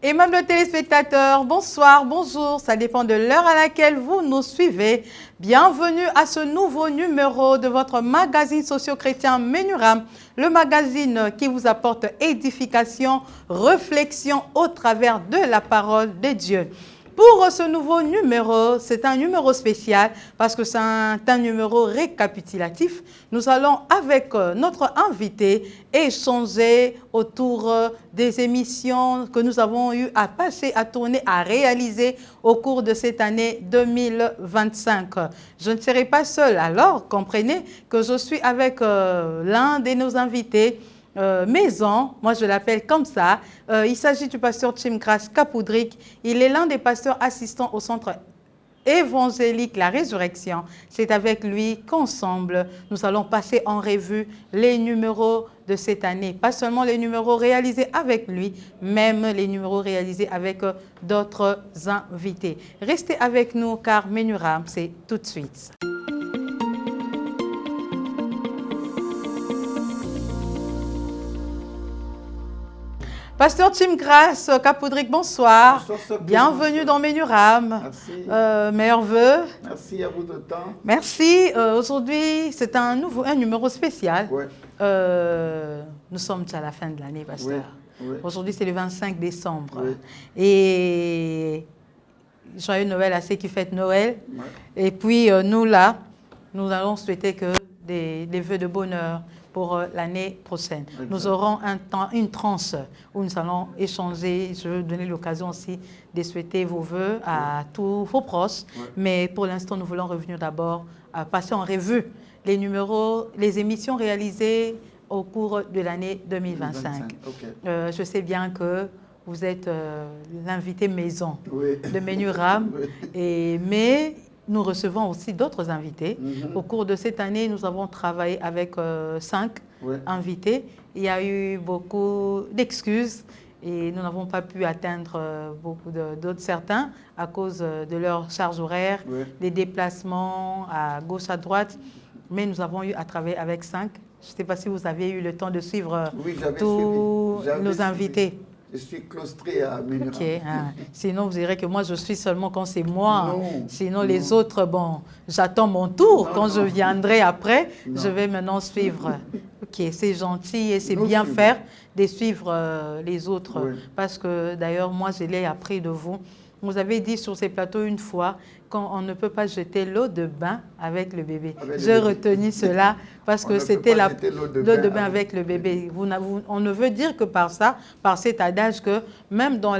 Aimables téléspectateurs, bonsoir, bonjour, ça dépend de l'heure à laquelle vous nous suivez. Bienvenue à ce nouveau numéro de votre magazine socio-chrétien Menuram, le magazine qui vous apporte édification, réflexion au travers de la parole de Dieu. Pour ce nouveau numéro, c'est un numéro spécial parce que c'est un numéro récapitulatif. Nous allons avec notre invité échanger autour des émissions que nous avons eu à passer, à tourner, à réaliser au cours de cette année 2025. Je ne serai pas seule, alors comprenez que je suis avec l'un de nos invités, Maison, moi je l'appelle comme ça. Il s'agit du pasteur Chimgras Kapoudrik. Il est l'un des pasteurs assistants au centre évangélique La Résurrection. C'est avec lui qu'ensemble, nous allons passer en revue les numéros de cette année. Pas seulement les numéros réalisés avec lui, même les numéros réalisés avec d'autres invités. Restez avec nous car Menuram, c'est tout de suite. Pasteur Chimgras Kapoudrik, bonsoir. Bonsoir. Bienvenue dans Menuram. Merci. Meilleurs vœux. Merci à vous de temps. Merci. Aujourd'hui, c'est un numéro spécial. Ouais. Nous sommes à la fin de l'année, pasteur. Oui. Aujourd'hui, c'est le 25 décembre. Oui. Et joyeux Noël à ceux qui fêtent Noël. Ouais. Et puis, nous, là, nous allons souhaiter que des vœux de bonheur pour l'année prochaine. Exact. Nous aurons une tranche où nous allons échanger. Je veux donner l'occasion aussi de souhaiter vos vœux à tous vos proches. Ouais. Mais pour l'instant, nous voulons revenir d'abord à passer en revue les numéros, les émissions réalisées au cours de l'année 2025. Okay. Je sais bien que vous êtes l'invité maison Oui. de Menuram, Oui. mais nous recevons aussi d'autres invités. Mhm. Au cours de cette année, nous avons travaillé avec 5 Ouais. invités. Il y a eu beaucoup d'excuses et nous n'avons pas pu atteindre beaucoup d'autres certains à cause de leur charge horaire, Ouais. des déplacements à gauche, à droite. Mais nous avons eu à travailler avec 5. Je ne sais pas si vous avez eu le temps de suivre Oui, j'avais tous suivi. J'avais nos suivi. invités. Je suis claustré à Menuram. Ok, hein. Sinon, vous direz que moi, je suis seulement quand c'est moi. Non, Sinon, non. les autres, bon, j'attends mon tour. Non, Quand je non. viendrai après, Non. je vais maintenant suivre. Ok, c'est gentil et c'est Nous bien suivons. faire de suivre les autres. Oui. Parce que d'ailleurs, moi, je l'ai appris de vous. Vous avez dit sur ces plateaux une fois qu'on ne peut pas jeter l'eau de bain avec le bébé. Avec le J'ai bébé. retenu cela parce On que ne peut c'était pas l'eau jeter l'eau de de bain bain avec le bébé. On ne veut dire que par ça, par cet adage que même dans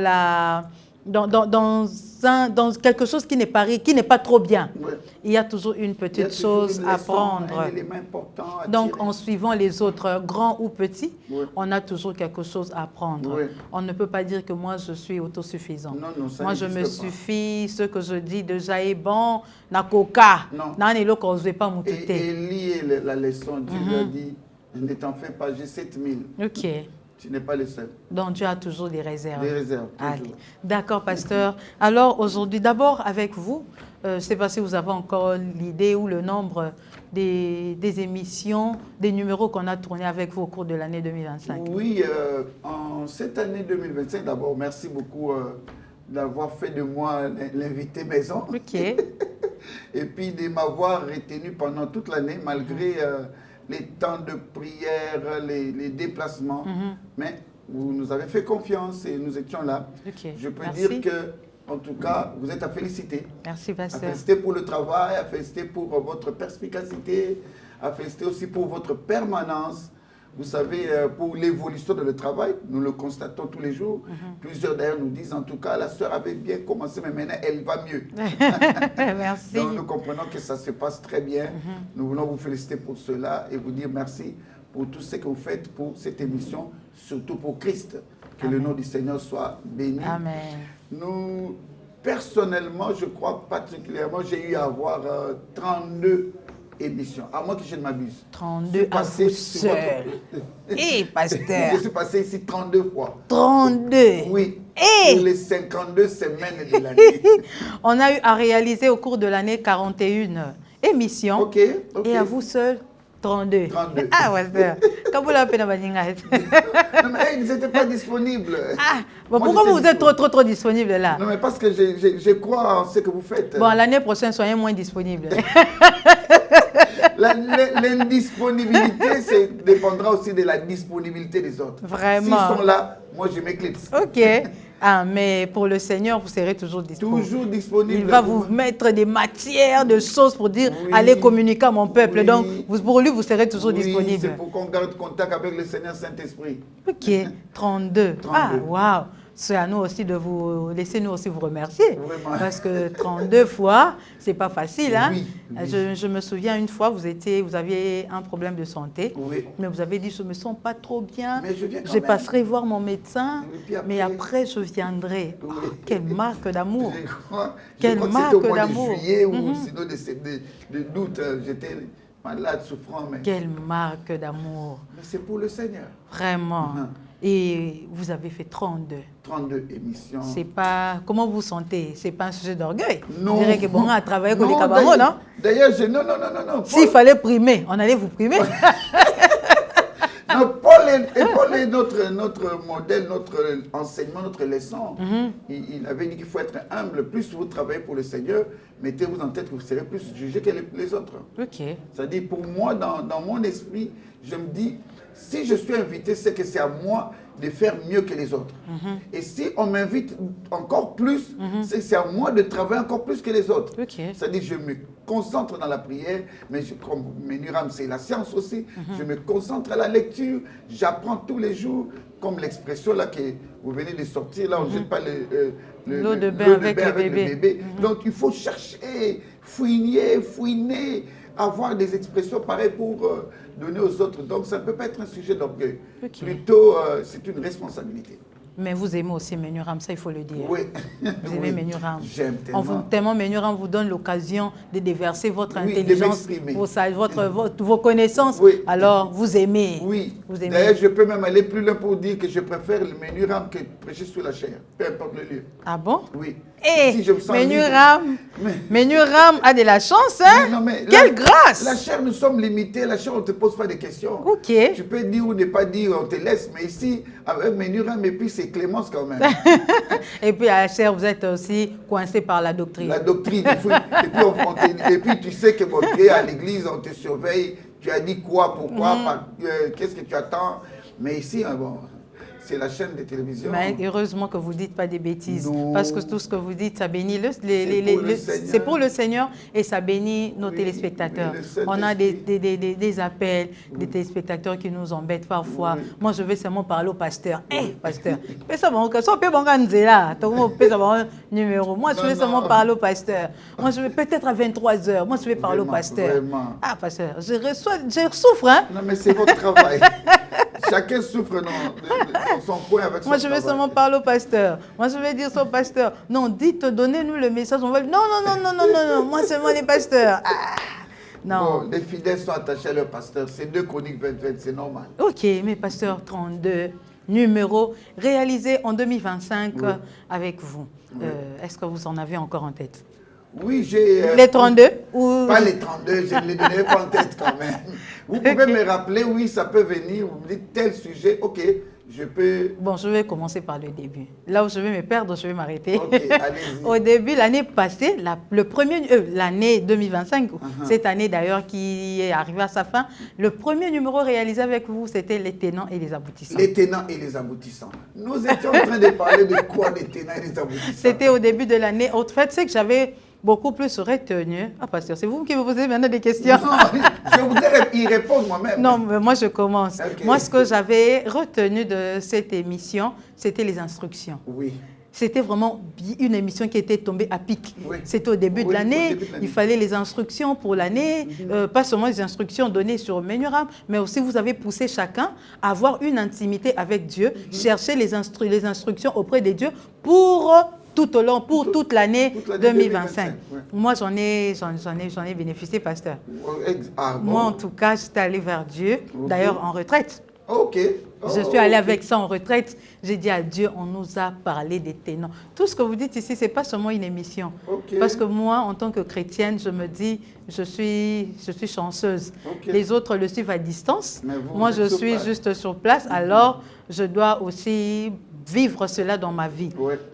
dans quelque chose qui n'est pas trop bien, Ouais. il y a toujours une Il y a petite toujours chose une à leçon, prendre. un élément important à Donc, tirer. en suivant les autres, grands ou petits, Ouais. on a toujours quelque chose à prendre. Ouais. On ne peut pas dire que moi, je suis autosuffisant. Non, non, ça Moi, je me n'existe pas. suffis. Ce que je dis déjà est bon. Na coca. Non. Na ne lo cause pas mon Et lier la leçon, Dieu lui a dit, ne t'en fais pas, j'ai 7000. Ok. Tu n'es pas le seul. Donc, Dieu a toujours des réserves. Des réserves, Allez. toujours. D'accord, pasteur. Alors, aujourd'hui, d'abord avec vous, je ne sais pas si vous avez encore l'idée ou le nombre des émissions, des numéros qu'on a tournés avec vous au cours de l'année 2025. Oui, en cette année 2025, d'abord, merci beaucoup d'avoir fait de moi l'invité maison. Ok. Et puis de m'avoir retenu pendant toute l'année, malgré les temps de prière, les déplacements. Mais vous nous avez fait confiance et nous étions là. Ok. Je peux Merci. dire que En tout cas, vous êtes à féliciter. Merci, À pasteur. féliciter pour le travail, à féliciter pour votre perspicacité, à féliciter aussi pour votre permanence. Vous savez, pour l'évolution de le travail, nous le constatons tous les jours. Plusieurs d'ailleurs nous disent, en tout cas, la sœur avait bien commencé, mais maintenant elle va mieux. Merci. Donc nous comprenons que ça se passe très bien. Nous voulons vous féliciter pour cela et vous dire merci pour tout ce que vous faites pour cette émission, surtout pour Christ. Que le nom du Seigneur soit béni. Amen. Nous, personnellement, je crois particulièrement, j'ai eu à avoir 32 émissions, à moins que je ne m'abuse. 32 à vous seul. Eh, pasteur. Je suis passé ici 32 fois. 32. Oui. Eh. Pour les 52 semaines de l'année. On a eu à réaliser au cours de l'année 41 émissions. Ok. Et à vous seul, 32. 32. Ah, pasteur. Comment vous l'appelez dans Non, mais ils n'étaient pas disponibles. Ah, bon, Moi, pourquoi j'étais vous êtes trop disponible là? Non, mais parce que je crois en ce que vous faites. Bon, l'année prochaine, soyez moins disponible. L'indisponibilité, dépendra aussi de la disponibilité des autres. Vraiment. S'ils sont là, moi je m'éclipse. Ok. Ah, mais pour le Seigneur, vous serez toujours disponible. Toujours disponible. Il va vous mettre des matières, de choses pour dire Oui. allez communiquer à mon peuple. Oui. Donc, pour lui, vous serez toujours Oui, disponible. c'est pour qu'on garde contact avec le Seigneur Saint-Esprit. Ok, 32. 32. Ah, waouh. C'est à nous aussi de vous laisser nous aussi vous remercier. Vraiment. Parce que 32 fois, c'est pas facile. Hein? Oui, oui. Je me souviens une fois, vous aviez un problème de santé. Oui. Mais vous avez dit, je ne me sens pas trop bien. Mais je viens quand Je même. passerai voir mon médecin. Et puis après- Mais après, je viendrai. Oui. Oh, quelle marque d'amour. Je crois Quelle que c'était marque au mois d'amour. de juillet ou sinon de d'août. J'étais malade, souffrant. Mais Quelle marque d'amour. c'est pour le Seigneur. Vraiment. Et vous avez fait 32. 32 émissions. C'est pas... Comment vous sentez? C'est pas un sujet d'orgueil. Non. On dirait que bon, on a travaillé avec les Non, cabarets, non? D'ailleurs, non. S'il fallait primer, on allait vous primer. Non, Paul est notre modèle, notre enseignement, notre leçon. Il avait dit qu'il faut être humble. Plus vous travaillez pour le Seigneur, mettez-vous en tête que vous serez plus jugé que les autres. Ok. C'est-à-dire, pour moi, dans mon esprit, je me dis, si je suis invité, c'est que c'est à moi de faire mieux que les autres. Et si on m'invite encore plus, c'est que c'est à moi de travailler encore plus que les autres. Ok. C'est-à-dire, je me concentre dans la prière, mais comme Menuram, c'est la science aussi, je me concentre à la lecture, j'apprends tous les jours, comme l'expression là que vous venez de sortir, là, on ne jette pas l'eau de bain avec le bébé. Donc, il faut chercher, fouiner, avoir des expressions pareilles pour donner aux autres. Donc, ça ne peut pas être un sujet d'orgueil. Ok. Plutôt, c'est une responsabilité. Mais vous aimez aussi Menuram, ça il faut le dire. Oui. Vous aimez Menuram. J'aime tellement. Tellement Menuram vous donne l'occasion de déverser votre Oui, de intelligence, m'exprimer. vos connaissances. Oui. Alors, vous aimez. Oui. Vous aimez. D'ailleurs, je peux même aller plus loin pour dire que je préfère le Menuram que prêcher sur la chair, peu importe le lieu. Ah bon? Oui. Eh, Si je me sens Menuram, Mais- Menuram a de la chance, hein? Non, mais Quelle grâce! La chair, nous sommes limités. La chair, on ne te pose pas de questions. Ok. Tu peux dire ou ne pas dire, on te laisse. Mais ici, avec Menuram, et puis c'est Clémence quand même. Et puis à la chair, vous êtes aussi coincé par la doctrine. La doctrine. Et puis tu sais que tu es à l'église, on te surveille. Tu as dit quoi, pourquoi, qu'est-ce que tu attends. Mais ici, bon, c'est la chaîne de télévision. Mais heureusement que vous ne dites pas des bêtises. Non. Parce que tout ce que vous dites, ça bénit C'est pour le Seigneur et ça bénit nos Oui, téléspectateurs. oui, le Saint-Esprit. On a des appels, des téléspectateurs qui nous embêtent parfois. Oui. Moi, je vais seulement parler au pasteur. Hé, pasteur, ça va, ça peut m'organiser là. Numéro. Moi, je vais Non, seulement non. parler au pasteur. Moi, je vais peut-être à 23h. Moi, je vais parler au Vraiment, pasteur. vraiment. Ah, pasteur, je souffre, hein? Non, mais c'est votre travail. Chacun souffre dans son coin avec son Moi, je vais travail. seulement parler au pasteur. Moi, je vais dire ça au pasteur. Non, dites, donnez-nous le message. On va... Non. Moi, seulement les pasteurs. Ah, non. Bon, les fidèles sont attachés à leur pasteur. C'est 2 Chroniques 20, c'est normal. Ok, mais pasteur 32, numéro réalisé en 2025 avec vous. Est-ce que vous en avez encore en tête? Oui, j'ai... Les 32 ou... Pas les 32, je ne les donnerai pas en tête quand même. Vous pouvez me rappeler, oui, ça peut venir. Vous me dites tel sujet, ok, Je peux... Bon, je vais commencer par le début. Là où je vais me perdre, je vais m'arrêter. Ok, allez-y. Au début, l'année passée, l'année 2025, cette année d'ailleurs qui est arrivée à sa fin, le premier numéro réalisé avec vous, c'était les tenants et les aboutissants. Les tenants et les aboutissants. Nous étions en train de parler de quoi, les tenants et les aboutissants? C'était au début de l'année. En fait, c'est que j'avais beaucoup plus retenu. Ah, pasteur, c'est vous qui me posez maintenant des questions. Non, je voudrais y répondre moi-même. Non, mais moi je commence. Okay. Moi, ce que j'avais retenu de cette émission, c'était les instructions. Oui. C'était vraiment une émission qui était tombée à pic. Oui. C'était au début de l'année. Il fallait les instructions pour l'année. Pas seulement les instructions données sur Menuram, mais aussi vous avez poussé chacun à avoir une intimité avec Dieu, chercher les instructions auprès de Dieu pour tout au long, pour toute l'année 2025. Ouais. Moi, j'en ai bénéficié, pasteur. Ah, bon. Moi, en tout cas, j'étais allée vers Dieu, d'ailleurs en retraite. Ok. Je suis allée avec ça en retraite. J'ai dit à Dieu, on nous a parlé des tenants. Tout ce que vous dites ici, ce n'est pas seulement une émission. Parce que moi, en tant que chrétienne, je me dis, je suis chanceuse. Les autres le suivent à distance. Moi, je suis juste sur place. Alors, je dois aussi vivre cela dans ma vie.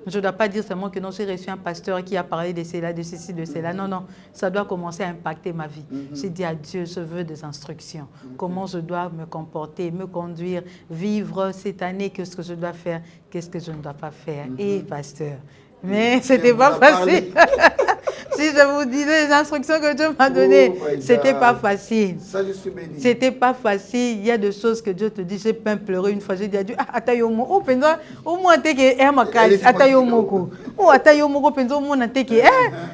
Je ne dois pas dire seulement que non, j'ai reçu un pasteur qui a parlé de cela, de ceci, de cela. Non, non, ça doit commencer à impacter ma vie. J'ai dit à Dieu, je veux des instructions. Comment je dois me comporter, me conduire, vivre cette année, qu'est-ce que je dois faire, qu'est-ce que je ne dois pas faire. Et pasteur, mais ce n'était pas facile. Si je vous disais les instructions que Dieu m'a données, ce n'était pas facile. Ça, je suis béni. C'était pas facile. Il y a des choses que Dieu te dit. J'ai pas pleuré une fois. J'ai dit à Dieu, atayomo, oh penza, au moins t'es que makai, atayomo, oh atayomo, penza, au moins t'es que.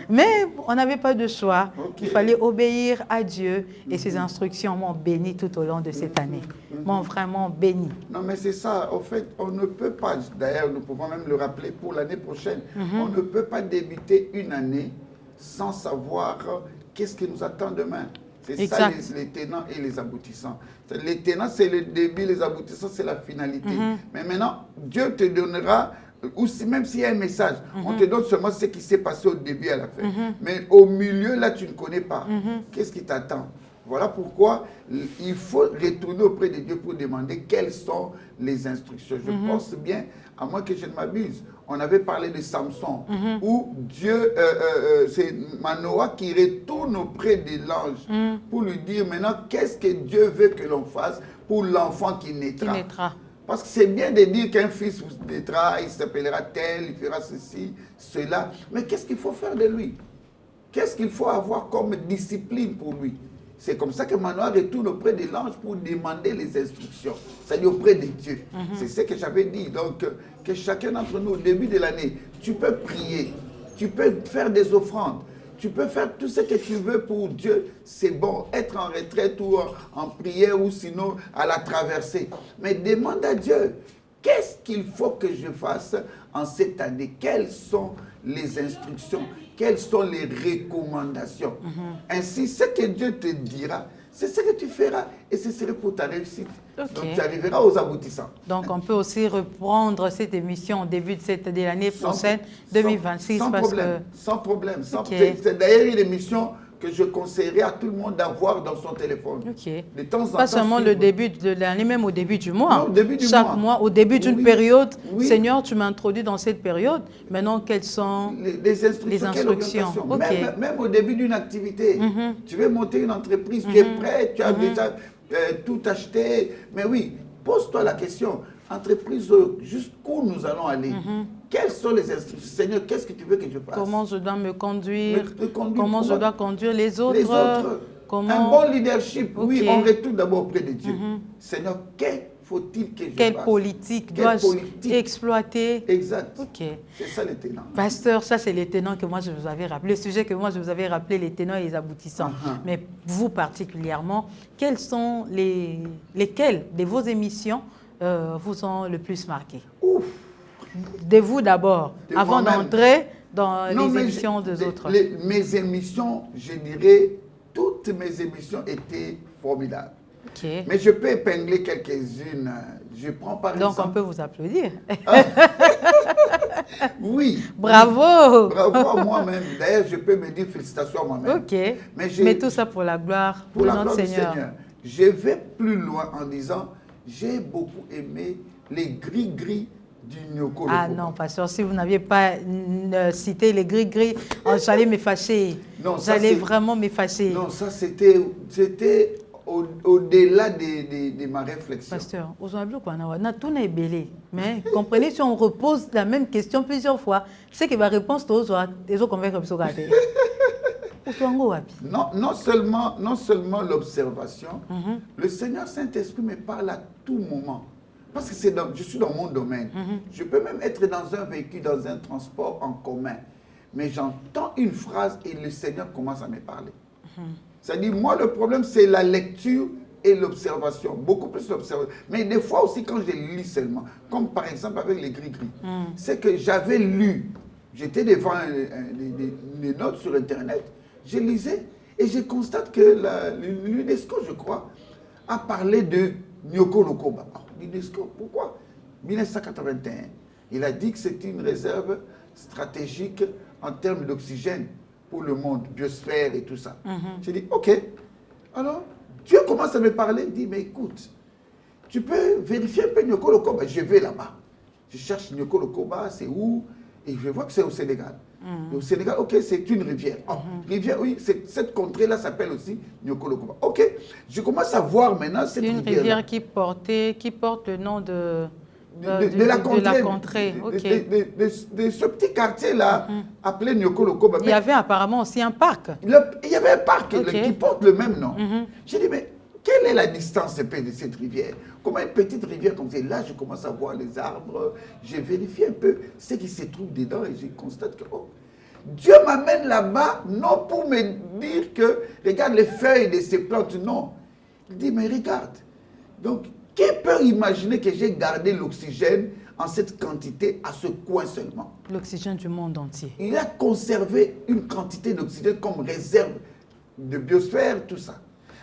Mais on n'avait pas de choix. Il fallait obéir à Dieu et ses instructions m'ont béni tout au long de cette année. M'ont vraiment béni. Non, mais c'est ça. En fait, on ne peut pas. D'ailleurs, nous pouvons même le rappeler pour l'année prochaine. On ne peut pas débuter une année sans savoir qu'est-ce qui nous attend demain. C'est ça les tenants et les aboutissants. Les tenants, c'est le début, les aboutissants, c'est la finalité. Mais maintenant, Dieu te donnera, ou si, même s'il y a un message, on te donne seulement ce qui s'est passé au début à la fin. Mais au milieu, là, tu ne connais pas. Qu'est-ce qui t'attend? Voilà pourquoi il faut retourner auprès de Dieu pour demander quelles sont les instructions. Je pense bien, à moins que je ne m'abuse, on avait parlé de Samson, où Dieu, c'est Manoah qui retourne auprès de l'ange pour lui dire maintenant qu'est-ce que Dieu veut que l'on fasse pour l'enfant qui naîtra. Parce que c'est bien de dire qu'un fils naîtra, il s'appellera tel, il fera ceci, cela. Mais qu'est-ce qu'il faut faire de lui? Qu'est-ce qu'il faut avoir comme discipline pour lui? C'est comme ça que Manoah retourne auprès de l'ange pour demander les instructions. C'est-à-dire auprès de Dieu. C'est ce que j'avais dit. Donc, que chacun d'entre nous, au début de l'année, tu peux prier, tu peux faire des offrandes, tu peux faire tout ce que tu veux pour Dieu. C'est bon, être en retraite ou en prière ou sinon à la traversée. Mais demande à Dieu, qu'est-ce qu'il faut que je fasse en cette année? Quelles sont les instructions? Quelles sont les recommandations? Ainsi, ce que Dieu te dira, c'est ce que tu feras et ce serait pour ta réussite. Donc, tu arriveras aux aboutissants. Donc, on peut aussi reprendre cette émission au début de l'année prochaine, 2026. Sans problème. Sans problème. C'est d'ailleurs une émission que je conseillerais à tout le monde d'avoir dans son téléphone. De temps en temps. Pas seulement le début de l'année, même au début du mois. Non, au début du Chaque mois, au début d'une période. Seigneur, tu m'as introduit dans cette période. Maintenant, quelles sont les instructions? Même au début d'une activité. Tu veux monter une entreprise, tu es prêt, tu as déjà tout acheté. Mais oui, pose-toi la question. Entreprise, jusqu'où nous allons aller? Quelles sont les instructions? Seigneur, qu'est-ce que tu veux que je fasse? Comment je dois me conduire? Comment je dois conduire les autres? Comment... Un bon leadership, oui, on retourne d'abord auprès de Dieu. Seigneur, que faut-il que je fasse? Quelle politique dois-je exploiter? Exact. C'est ça les tenants. Pasteur, ça c'est les tenants que moi je vous avais rappelé. Le sujet que moi je vous avais rappelé, les tenants et les aboutissants. Mais vous particulièrement, quels sont lesquelles de vos émissions vous ont le plus marqué? De vous d'abord, avant d'entrer dans les émissions des autres. Mes émissions, je dirais, toutes mes émissions étaient formidables. Mais je peux épingler quelques-unes. Je prends par exemple... Donc on peut vous applaudir. Oui. Bravo. Bravo à moi-même. D'ailleurs, je peux me dire félicitations à moi-même. Mais tout ça pour la gloire, pour notre Seigneur. Je vais plus loin en disant, j'ai beaucoup aimé les gris-gris du Nyoko Ah Lokoba. non, pasteur, si vous n'aviez pas cité les gris-gris, j'allais me fâcher. J'allais vraiment me fâcher. Non, ça c'était au-delà de ma réflexion. Pasteur, aujourd'hui, tout n'est belé. Mais comprenez, si on repose la même question plusieurs fois, c'est que la réponse aux autres convaincre comme ça. Non seulement l'observation, le Seigneur Saint-Esprit me parle à tout moment. Parce que je suis dans mon domaine. Je peux même être dans un véhicule, dans un transport en commun. Mais j'entends une phrase et le Seigneur commence à me parler. C'est-à-dire, moi, le problème, c'est la lecture et l'observation. Beaucoup plus l'observation. Mais des fois aussi, quand je lis seulement, comme par exemple avec les gris-gris, c'est que j'avais lu, j'étais devant des notes sur Internet, je lisais et je constate que l'UNESCO, je crois, a parlé de Nyoko Lokoba. L'UNESCO, pourquoi 1981, il a dit que c'est une réserve stratégique en termes d'oxygène pour le monde, biosphère et tout ça. J'ai dit, ok. Alors, Dieu commence à me parler, il dit, mais écoute, tu peux vérifier un peu Nyoko Lokoba. Je vais là-bas. Je cherche Nyoko Lokoba, c'est où? Et je vois que c'est au Sénégal. Et au Sénégal, ok, c'est une rivière. Oh, rivière, oui, cette contrée-là s'appelle aussi Nyoko Lokoba. Ok, je commence à voir maintenant cette rivière. C'est une rivière qui porte le nom de la contrée. Okay. De ce petit quartier-là, appelé Nyoko Lokoba. Il y avait apparemment aussi un parc. Il y avait un parc qui porte le même nom. J'ai dit, mais quelle est la distance de cette rivière? Comment une petite rivière comme ça? Là, je commence à voir les arbres. J'ai vérifié un peu ce qui se trouve dedans et je constate que Dieu m'amène là-bas, non pour me dire que, regarde les feuilles de ces plantes, non. Il dit, mais regarde. Donc, qui peut imaginer que j'ai gardé l'oxygène en cette quantité à ce coin seulement? L'oxygène du monde entier. Il a conservé une quantité d'oxygène comme réserve de biosphère, tout ça.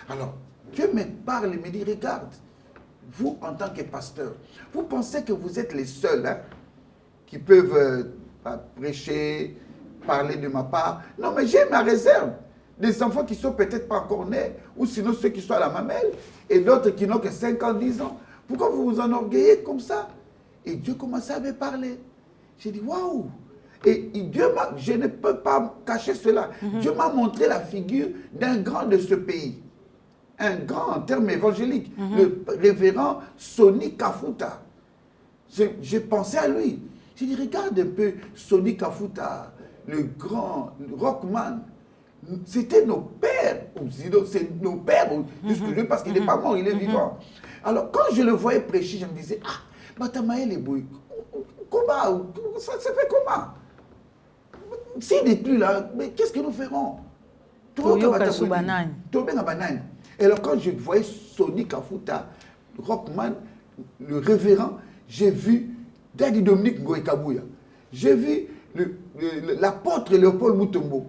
Alors, Dieu me parle et me dit, regarde, vous en tant que pasteur, vous pensez que vous êtes les seuls qui peuvent prêcher, parler de ma part. Non, mais j'ai ma réserve. Des enfants qui ne sont peut-être pas encore nés, ou sinon ceux qui sont à la mamelle, et d'autres qui n'ont que 5 ans, 10 ans. Pourquoi vous vous enorgueillez comme ça? Et Dieu commençait à me parler. J'ai dit, waouh! Et je ne peux pas cacher cela. Dieu m'a montré la figure d'un grand de ce pays. Un grand en termes évangéliques. Le révérend Sonny Kafuta. J'ai pensé à lui. J'ai dit, regarde un peu Sonny Kafuta, le grand rockman. C'était nos pères. C'est nos pères jusque-là parce qu'il n'est pas mort, il est vivant. Alors, quand je le voyais prêcher, je me disais, ah, Batamaël et Bouy, comment? Ça se fait comment? S'il n'est plus là, mais qu'est-ce que nous ferons? Et alors, quand je voyais Sonny Kafuta, le rockman, le révérend, j'ai vu Daddy Dominique Ngoïkabouya. J'ai vu l'apôtre Léopold Mutombo.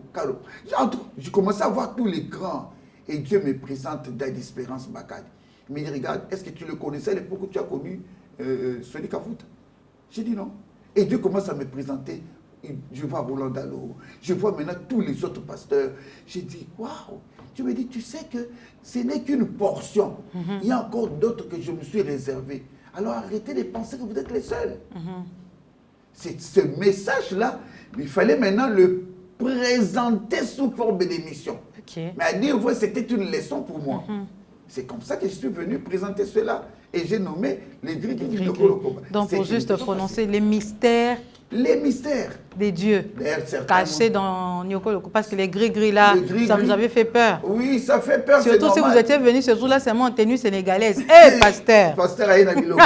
Je commençais à voir tous les grands. Et Dieu me présente Daddy Espérance Bakad. Il me dit, regarde, est-ce que tu le connaissais à l'époque où tu as connu Sonny Kafuta? J'ai dit non. Et Dieu commence à me présenter. Je vois Roland Dallot. Je vois maintenant tous les autres pasteurs. J'ai dit, waouh. Tu me dis, tu sais que ce n'est qu'une portion. Il y a encore d'autres que je me suis réservé. Alors arrêtez de penser que vous êtes les seuls. C'est ce message-là, il fallait maintenant le présenter sous forme d'émission. Mais à dire, c'était une leçon pour moi. C'est comme ça que je suis venu présenter cela. Et j'ai nommé les gris-gris de Nyoko Lokoba. Donc, pour juste prononcer les mystères. Les mystères. Des dieux. Cachés dans Nyoko Lokoba. Parce que les gris-gris là, ça vous avait fait peur. Oui, ça fait peur. Surtout si vous étiez venu ce jour-là seulement en tenue sénégalaise. Hé, pasteur. Pasteur Aïna Bilo.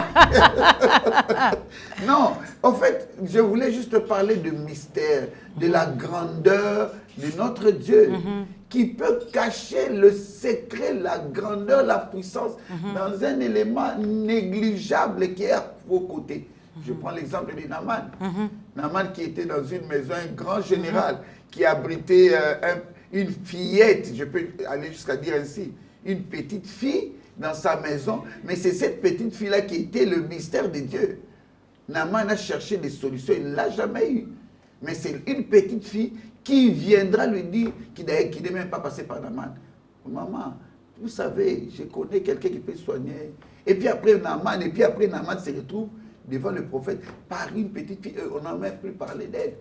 Non, en fait, je voulais juste parler de mystère, de la grandeur de notre Dieu. Qui peut cacher le secret, la grandeur, la puissance dans un élément négligeable qui est à vos côtés. Je prends l'exemple de Naaman. Naaman qui était dans une maison, un grand général, qui abritait une fillette, je peux aller jusqu'à dire ainsi, une petite fille dans sa maison, mais c'est cette petite fille-là qui était le mystère de Dieu. Naaman a cherché des solutions, il ne l'a jamais eu. Mais c'est une petite fille qui viendra lui dire, qui n'est même pas passé par Naaman. Maman, vous savez, je connais quelqu'un qui peut soigner. Et puis après Naaman se retrouve devant le prophète par une petite fille. On n'a même plus parlé d'elle.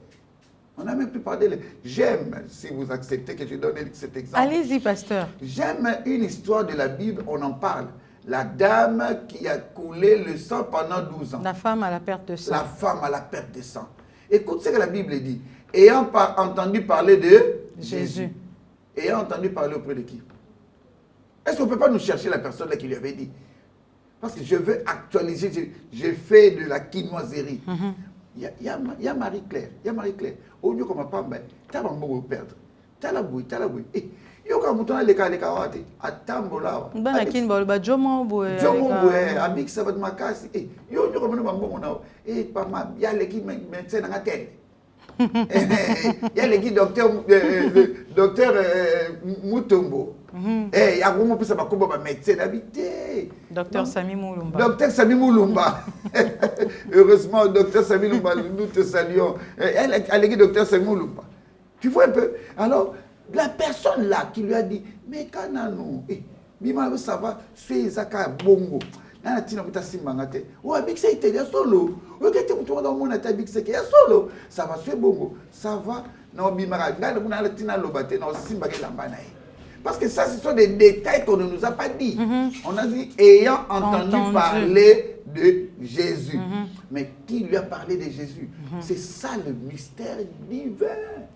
On n'a même plus parlé d'elle. J'aime, si vous acceptez que je donne cet exemple. Allez-y, pasteur. J'aime une histoire de la Bible, on en parle. La dame qui a coulé le sang pendant 12 ans. La femme à la perte de sang. La femme à la perte de sang. Écoute ce que la Bible dit. Ayant entendu parler de Jésus. Ayant entendu parler auprès de qui? Est-ce qu'on ne peut pas nous chercher la personne là qui lui avait dit? Parce que je veux actualiser, j'ai fait de la quinoiserie. Il y a Marie-Claire. Il y a Marie-Claire. Au lieu qu'on m'a pas dit, tu as un bon perdre. Tu as la bouille, tu as la bouille. Il y a un mouton les cas, à Tambola. Ben, à Kinbol, bah, Jomo Boué. Jomo Boué, Abik Sabat Makasi. Il y a un bon now. Et pas mal, il y a l'équipe médecin dans la tête. Il y a l'équipe docteur Mutombo. Il y a vraiment plus de médecin d'habiter. Docteur Sami Moulumba. Docteur Sami Moulumba. Heureusement, docteur Sami Moulumba, nous te saluons. Elle a l'équipe docteur Sami Moulumba. Tu vois un peu? Alors, la personne là qui lui a dit, mais quand nous, Bima, ça va, c'est Zaka Bongo. Ça va, c'est bongo. Ça va. Parce que ça, ce sont des détails qu'on ne nous a pas dit. On a dit, ayant entendu parler de Jésus. Mais qui lui a parlé de Jésus? C'est ça le mystère divin.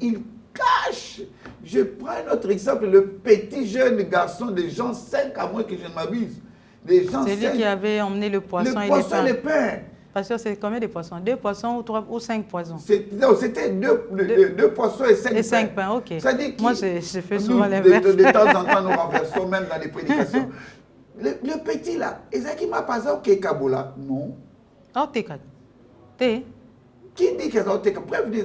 Il cache. Je prends un autre exemple, le petit jeune garçon de Jean 5, à moins que je ne m'abuse. C'est lui qui avait emmené le poisson et les pains. Parce que c'est combien de poissons? 2 poissons ou 3 ou 5 poissons? C'était deux poissons et 5 pains. Et 5 pains, ok. Moi, je fais souvent l'inverse. De temps en temps, nous renversons même dans les prédications. Le petit là, Ezaki m'a pas dit que Kabola. Non. Oh, t'es. Qui dit que c'est prévenu?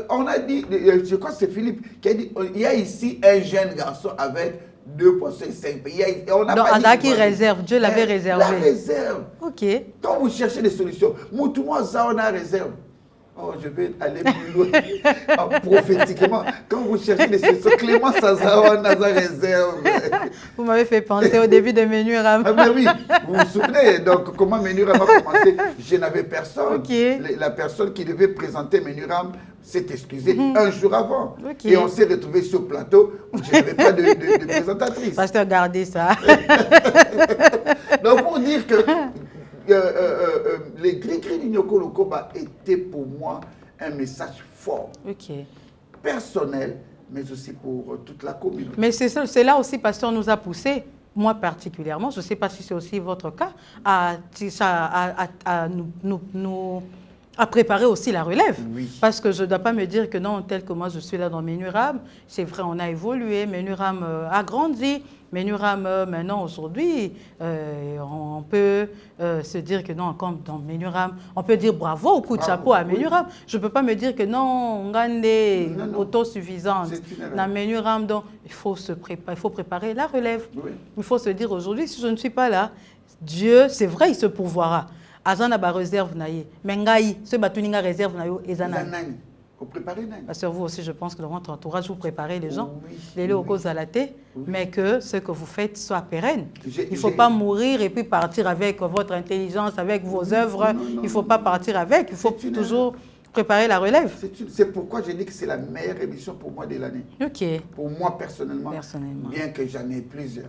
On a dit, je crois que c'est Philippe qui a dit, il y a ici un jeune garçon avec 2 poissons et 5 pains. On a donc, Azaki réserve, Dieu l'avait réservé. La réserve. Ok. Quand vous cherchez des solutions, Moutouma, ça, on a réserve. Oh, je vais aller plus loin. Prophétiquement, quand vous cherchez des solutions, Clément Sazawa, on a réserve. Vous m'avez fait penser au début de Menuram. Ah, mais oui, vous vous souvenez, donc comment Menuram a commencé? Je n'avais personne. La personne qui devait présenter Menuram s'est excusée un jour avant. Et on s'est retrouvé sur le plateau où je n'avais pas de présentatrice. Pasteur, gardez ça. Donc, pour dire que les gris-gris du Nyoko Lokoba étaient pour moi un message fort. Personnel, mais aussi pour toute la communauté. Mais c'est là aussi, pasteur, nous a poussé, moi particulièrement, je ne sais pas si c'est aussi votre cas, à préparer aussi la relève. Parce que je ne dois pas me dire que non, tel que moi je suis là dans Menuram, c'est vrai, on a évolué, Menuram a grandi, Menuram maintenant aujourd'hui, on peut se dire que non, comme dans Menuram, on peut dire bravo, au coup de chapeau à Menuram. Je ne peux pas me dire que non, on gagne des autosuffisantes dans Menuram, donc il faut préparer la relève. Il faut se dire aujourd'hui, si je ne suis pas là, Dieu, c'est vrai, il se pourvoira. Azana ba réserve naïe, mais ngai ce batuninga réserve naïo ezanani. Parce que vous aussi, je pense que dans votre entourage, vous préparez les gens, les lieux aux causes à la tête, mais que ce que vous faites soit pérenne. Il ne faut pas mourir et puis partir avec votre intelligence, avec vos œuvres. Il ne faut pas partir avec. Il faut toujours préparer la relève. C'est pourquoi j'ai dit que c'est la meilleure émission pour moi de l'année. Pour moi personnellement, bien que j'en ai plusieurs.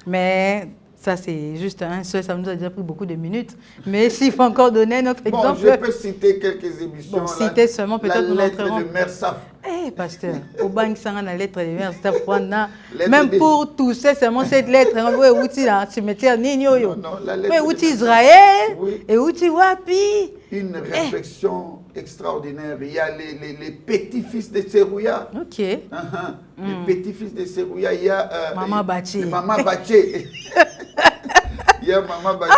Mais ça, c'est juste un seul, ça nous a déjà pris beaucoup de minutes. Mais s'il faut encore donner notre exemple... je peux citer quelques émissions. Bon, citer seulement peut-être la lettre de Mère Saf. Pasteur, au banc, ça la lettre de Mère Saf. Même pour tous, c'est seulement cette lettre. Oui, outil là, cimetière Nignoyo. Mais outil Israël et outil Wapi. Une réflexion extraordinaire. Il y a les petits-fils de Serouya. Les petits-fils de Serouya, il y a... Maman Baché. Maman Baché. Il y a Maman Baché.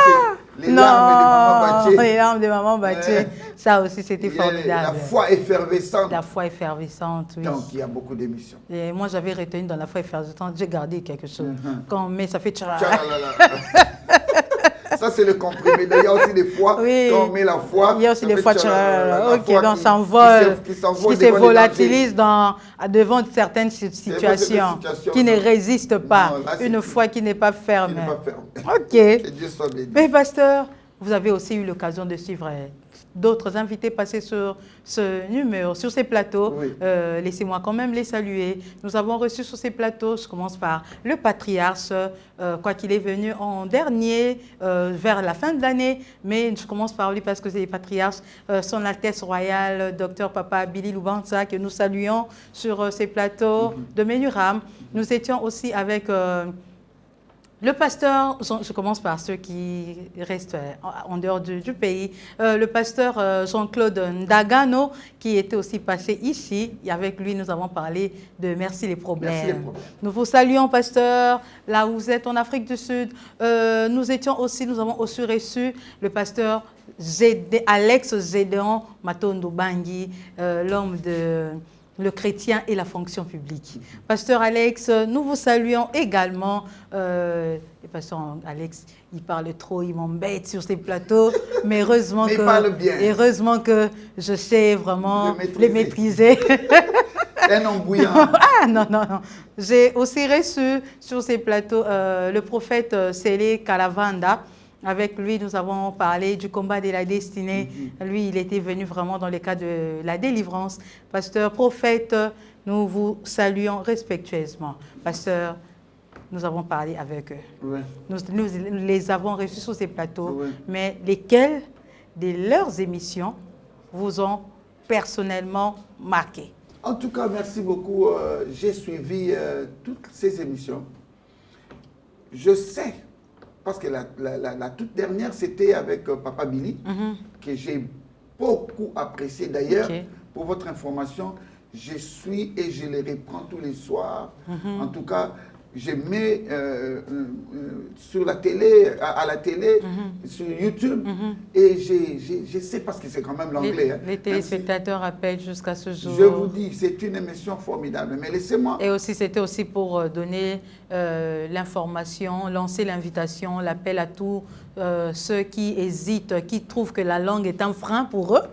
Les larmes de Maman Baché. Les larmes de Maman Baché. Ça aussi, c'était formidable. La foi effervescente. La foi effervescente, oui. Donc, il y a beaucoup d'émissions. Et moi, j'avais retenu dans la foi effervescente, j'ai gardé quelque chose. Quand on met, ça fait tchalala. Ça, c'est le comprimé. Il y a aussi des fois, oui. quand on met la foi. Il y a aussi des fois qui s'envole, qui se volatilise devant certaines situations, qui ne résistent pas. Non, là, une foi qui n'est pas ferme. Ok. Que Dieu soit béni. Mais pasteur, vous avez aussi eu l'occasion de suivre d'autres invités passer sur ce numéro, sur ces plateaux. Oui. Laissez-moi quand même les saluer. Nous avons reçu sur ces plateaux, je commence par le patriarche, quoi qu'il est venu en dernier, vers la fin de l'année, mais je commence par lui parce que c'est les patriarches, son Altesse Royale, Dr Papa Billy Lubanza, que nous saluons sur ces plateaux de Menuram. Nous étions aussi avec... le pasteur, je commence par ceux qui restent en dehors du pays, le pasteur Jean-Claude Ndagano, qui était aussi passé ici. Et avec lui, nous avons parlé de Merci les problèmes. Merci les problèmes. Nous vous saluons, pasteur, là où vous êtes en Afrique du Sud. Nous avons aussi reçu le pasteur Alex Gédéon Matondo Bangui, l'homme de... le chrétien et la fonction publique. Pasteur Alex, nous vous saluons également. Le pasteur Alex, il parle trop, il m'embête sur ces plateaux, mais heureusement, heureusement que je sais vraiment les maîtriser. Un homme bouillant. Ah non, non, non. J'ai aussi reçu sur ces plateaux le prophète Sélé Kalavanda. Avec lui, nous avons parlé du combat de la destinée. Lui, il était venu vraiment dans le cadre de la délivrance. Pasteur, prophète, nous vous saluons respectueusement. Pasteur, nous avons parlé avec eux. Oui. Nous les avons reçus sur ces plateaux. Oui. Mais lesquels de leurs émissions vous ont personnellement marqué? En tout cas, merci beaucoup. J'ai suivi toutes ces émissions. Je sais... Parce que la toute dernière, c'était avec Papa Billy, que j'ai beaucoup apprécié. D'ailleurs, pour votre information, je suis et je les reprends tous les soirs. En tout cas, je mets sur la télé, à la télé, sur YouTube, et je sais parce que c'est quand même l'anglais. Les téléspectateurs appellent jusqu'à ce jour. Je vous dis, c'est une émission formidable, mais laissez-moi... Et aussi, c'était aussi pour donner l'information, lancer l'invitation, l'appel à tous ceux qui hésitent, qui trouvent que la langue est un frein pour eux,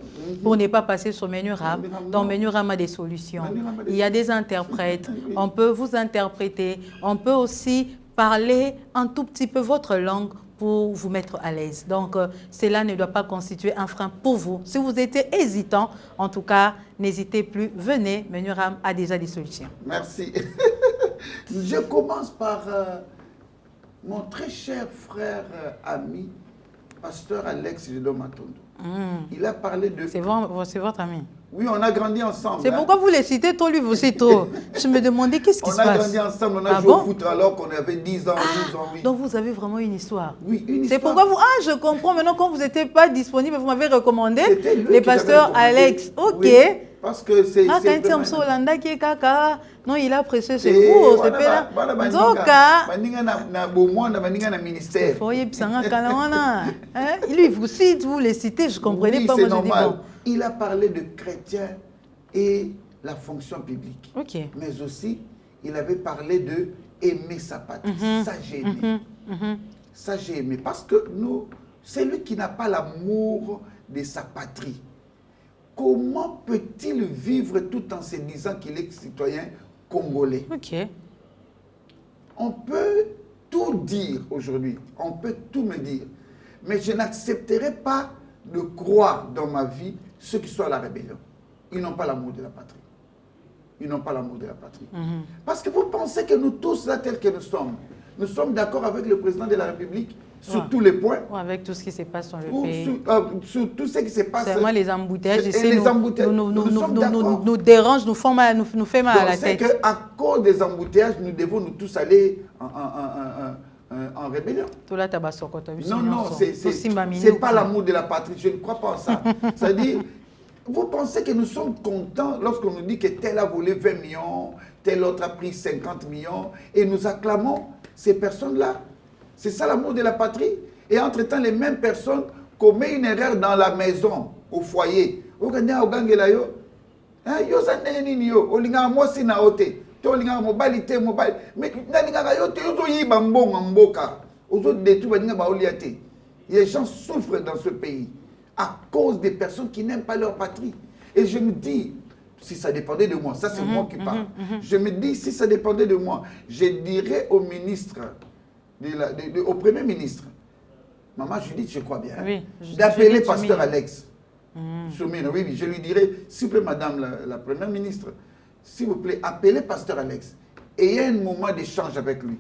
pour ne pas passer sur Menuram. Donc, Menuram a des solutions. Il y a des interprètes. On peut vous interpréter. On peut aussi parler un tout petit peu votre langue pour vous mettre à l'aise. Donc, cela ne doit pas constituer un frein pour vous. Si vous étiez hésitant, en tout cas, n'hésitez plus. Venez, Menuram a déjà des solutions. Merci. Je commence par mon très cher frère, ami, pasteur Alex Gédéon Matondo. Il a parlé de... C'est votre ami? Oui, on a grandi ensemble. C'est pourquoi vous les citez trop, lui vous citez trop. Je me demandais qu'est-ce qui se passe. On a grandi ensemble, on a joué au foot alors qu'on avait 10 ans, 12 ans. Oui. Donc vous avez vraiment une histoire. Oui, une histoire. C'est pourquoi vous... Ah, je comprends maintenant quand vous n'étiez pas disponible, vous m'avez recommandé les pasteurs Alex. Ok. Oui, parce que c'est... Ah, quand il est Hollanda qui est caca. Non, il a pressé chez vous. C'est pas là. Zoka. Ministère. Lui, vous cite, vous les citez, je ne comprenais pas. C'est normal. Il a parlé de chrétiens et la fonction publique. Okay. Mais aussi, il avait parlé de aimer sa patrie. Ça, j'ai aimé. Ça, j'ai aimé. Parce que nous, c'est lui qui n'a pas l'amour de sa patrie. Comment peut-il vivre tout en se disant qu'il est citoyen congolais? On peut tout dire aujourd'hui. On peut tout me dire. Mais je n'accepterai pas de croire dans ma vie ceux qui sont à la rébellion. Ils n'ont pas l'amour de la patrie. Ils n'ont pas l'amour de la patrie. Parce que vous pensez que nous tous, là, tels que nous sommes d'accord avec le président de la République sur tous les points. Avec tout ce qui se passe dans le pays. Sur tout ce qui se passe. Seulement les embouteillages ici nous dérangent, nous fait mal à la tête. C'est qu'à cause des embouteillages, nous devons nous tous aller en rébellion. Non, non, c'est pas l'amour de la patrie. Je ne crois pas en ça. C'est-à-dire, vous pensez que nous sommes contents lorsqu'on nous dit que tel a volé 20 millions, tel autre a pris 50 millions, et nous acclamons ces personnes-là. C'est ça l'amour de la patrie. Et entre-temps, les mêmes personnes commettent une erreur dans la maison, au foyer. Mais Les gens souffrent dans ce pays à cause des personnes qui n'aiment pas leur patrie. Et je me dis, si ça dépendait de moi, ça c'est moi qui parle, je me dis, si ça dépendait de moi, je dirais au ministre, au Premier ministre, Maman Judith, je crois bien, oui, d'appeler Pasteur Alex. Soumine, oui, je lui dirais, s'il vous plaît, Madame la Première ministre, s'il vous plaît, appelez Pasteur Alex. Et il y a un moment d'échange avec lui.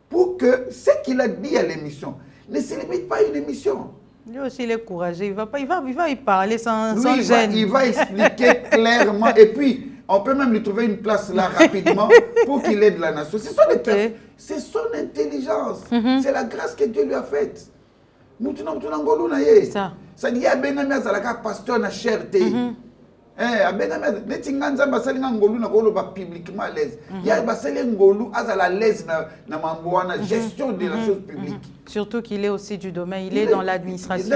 Pour que ce qu'il a dit à l'émission ne se limite pas à une émission. Lui aussi, il est courageux. Il va y parler sans Lui, gêne. il va expliquer clairement. Et puis, on peut même lui trouver une place là rapidement pour qu'il aide la nation. C'est son intelligence. C'est la grâce que Dieu lui a faite. Nous tenons ça. Ça dit, il y a un pasteur na cherté. Publiquement à l'aise. Il y a à l'aise dans la gestion de la chose publique. Surtout qu'il est aussi du domaine, il est dans l'administration,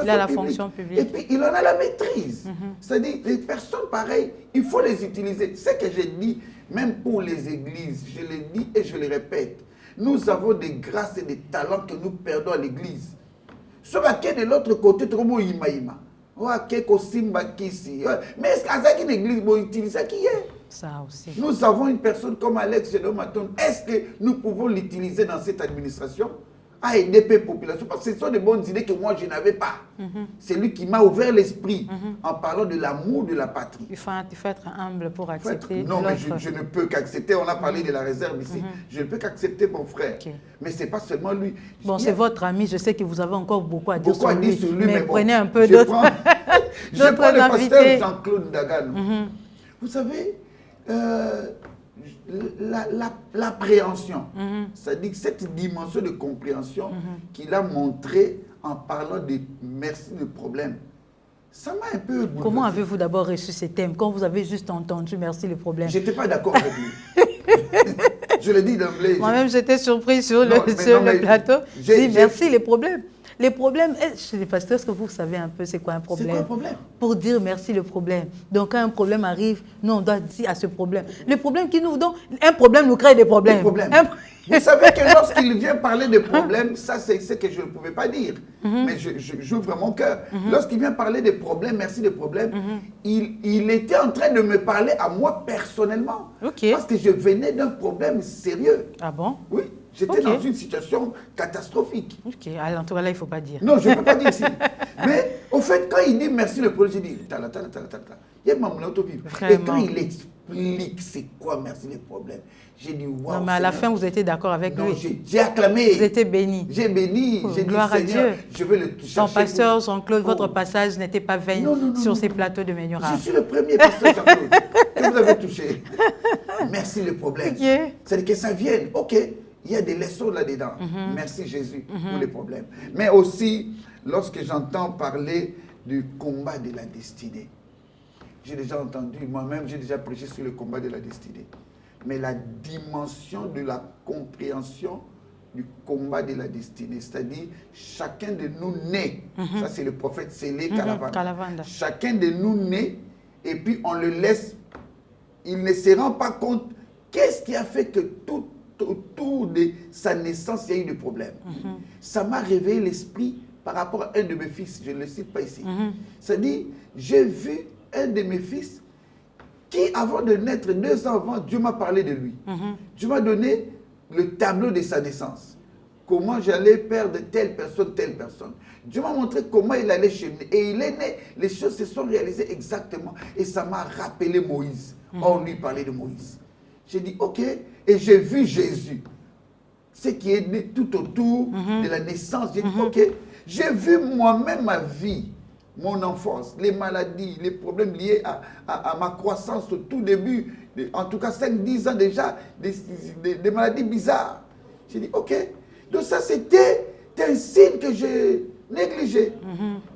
il a la fonction publique. Et puis il en a la maîtrise. C'est-à-dire, les personnes pareilles, il faut les utiliser. Ce que j'ai dit, même pour les églises, je le dis et je le répète, nous avons des grâces et des talents que nous perdons à l'église. Sauf que de l'autre côté, trop ima. Mais est-ce qu'à une église, vous utilisez qui est? Ça aussi. Nous avons une personne comme Alex Génomaton. Est-ce que nous pouvons l'utiliser dans cette administration à aider les populations? Parce que ce sont de bonnes idées que moi je n'avais pas. C'est lui qui m'a ouvert l'esprit en parlant de l'amour de la patrie. Il faut être humble pour accepter. Non, mais je ne peux qu'accepter. On a parlé de la réserve ici. Je ne peux qu'accepter mon frère. Mais ce n'est pas seulement lui. Bon, c'est votre ami. Je sais que vous avez encore beaucoup à dire sur lui. Mais bon, prenez un peu d'autres invités. Je prends le pasteur Jean-Claude Dagano. Vous savez, l'appréhension, c'est-à-dire cette dimension de compréhension qu'il a montrée en parlant des merci de problème. Ça m'a un peu... Comment avez-vous d'abord reçu ces thèmes? Quand vous avez juste entendu merci le problème? Je n'étais pas d'accord avec lui. Je le dis d'emblée. Moi-même, j'étais surpris sur le plateau. J'ai dit merci les problèmes. Les problèmes, chez les pasteurs, est-ce que vous savez un peu c'est quoi un problème? C'est quoi un problème? Pour dire merci le problème. Donc quand un problème arrive, nous on doit dire à ce problème. Le problème qui nous donne, un problème nous crée des problèmes. Des problèmes. Vous savez que lorsqu'il vient parler de problèmes, ça c'est ce que je ne pouvais pas dire. Mais j'ouvre mon cœur. Lorsqu'il vient parler des problèmes, merci des problèmes, il était en train de me parler à moi personnellement. Parce que je venais d'un problème sérieux. Ah bon? Oui. J'étais dans une situation catastrophique. Ok, alors en tout cas là, il ne faut pas dire. Non, je ne peux pas dire ici. Mais au fait, quand il dit merci le projet, j'ai dit, il y a mon auto-vivre. Et quand il explique c'est quoi merci les problèmes, j'ai dit, waouh. Non, mais à la fin, vous étiez d'accord avec lui. J'ai acclamé. Vous étiez béni. J'ai béni. J'ai dit, gloire à Dieu. Je vais le toucher. Son pasteur, Jean-Claude, votre passage n'était pas vain sur ces plateaux de Ménura. Je suis le premier pasteur Jean-Claude que vous avez touché. Merci le problème. C'est que ça vienne. Ok. Il y a des leçons là-dedans. Merci Jésus pour les problèmes. Mais aussi, lorsque j'entends parler du combat de la destinée, j'ai déjà entendu, moi-même, j'ai déjà prêché sur le combat de la destinée. Mais la dimension de la compréhension du combat de la destinée, c'est-à-dire chacun de nous naît, ça c'est le prophète Célé Kalavanda. Chacun de nous naît, et puis on le laisse, il ne se rend pas compte qu'est-ce qui a fait que tout autour de sa naissance, il y a eu des problèmes. Ça m'a réveillé l'esprit par rapport à un de mes fils, je ne le cite pas ici. C'est-à-dire, j'ai vu un de mes fils qui, avant de naître, 2 ans avant, Dieu m'a parlé de lui. Dieu m'a donné le tableau de sa naissance. Comment j'allais perdre telle personne. Dieu m'a montré comment il allait cheminer. Et il est né, les choses se sont réalisées exactement. Et ça m'a rappelé Moïse. On lui parlait de Moïse. J'ai dit, ok, et j'ai vu Jésus, ce qui est né tout autour de la naissance. J'ai dit, ok, j'ai vu moi-même ma vie, mon enfance, les maladies, les problèmes liés à ma croissance au tout début, en tout cas 5-10 ans déjà, des maladies bizarres. J'ai dit, ok, donc ça c'était un signe que j'ai négligé.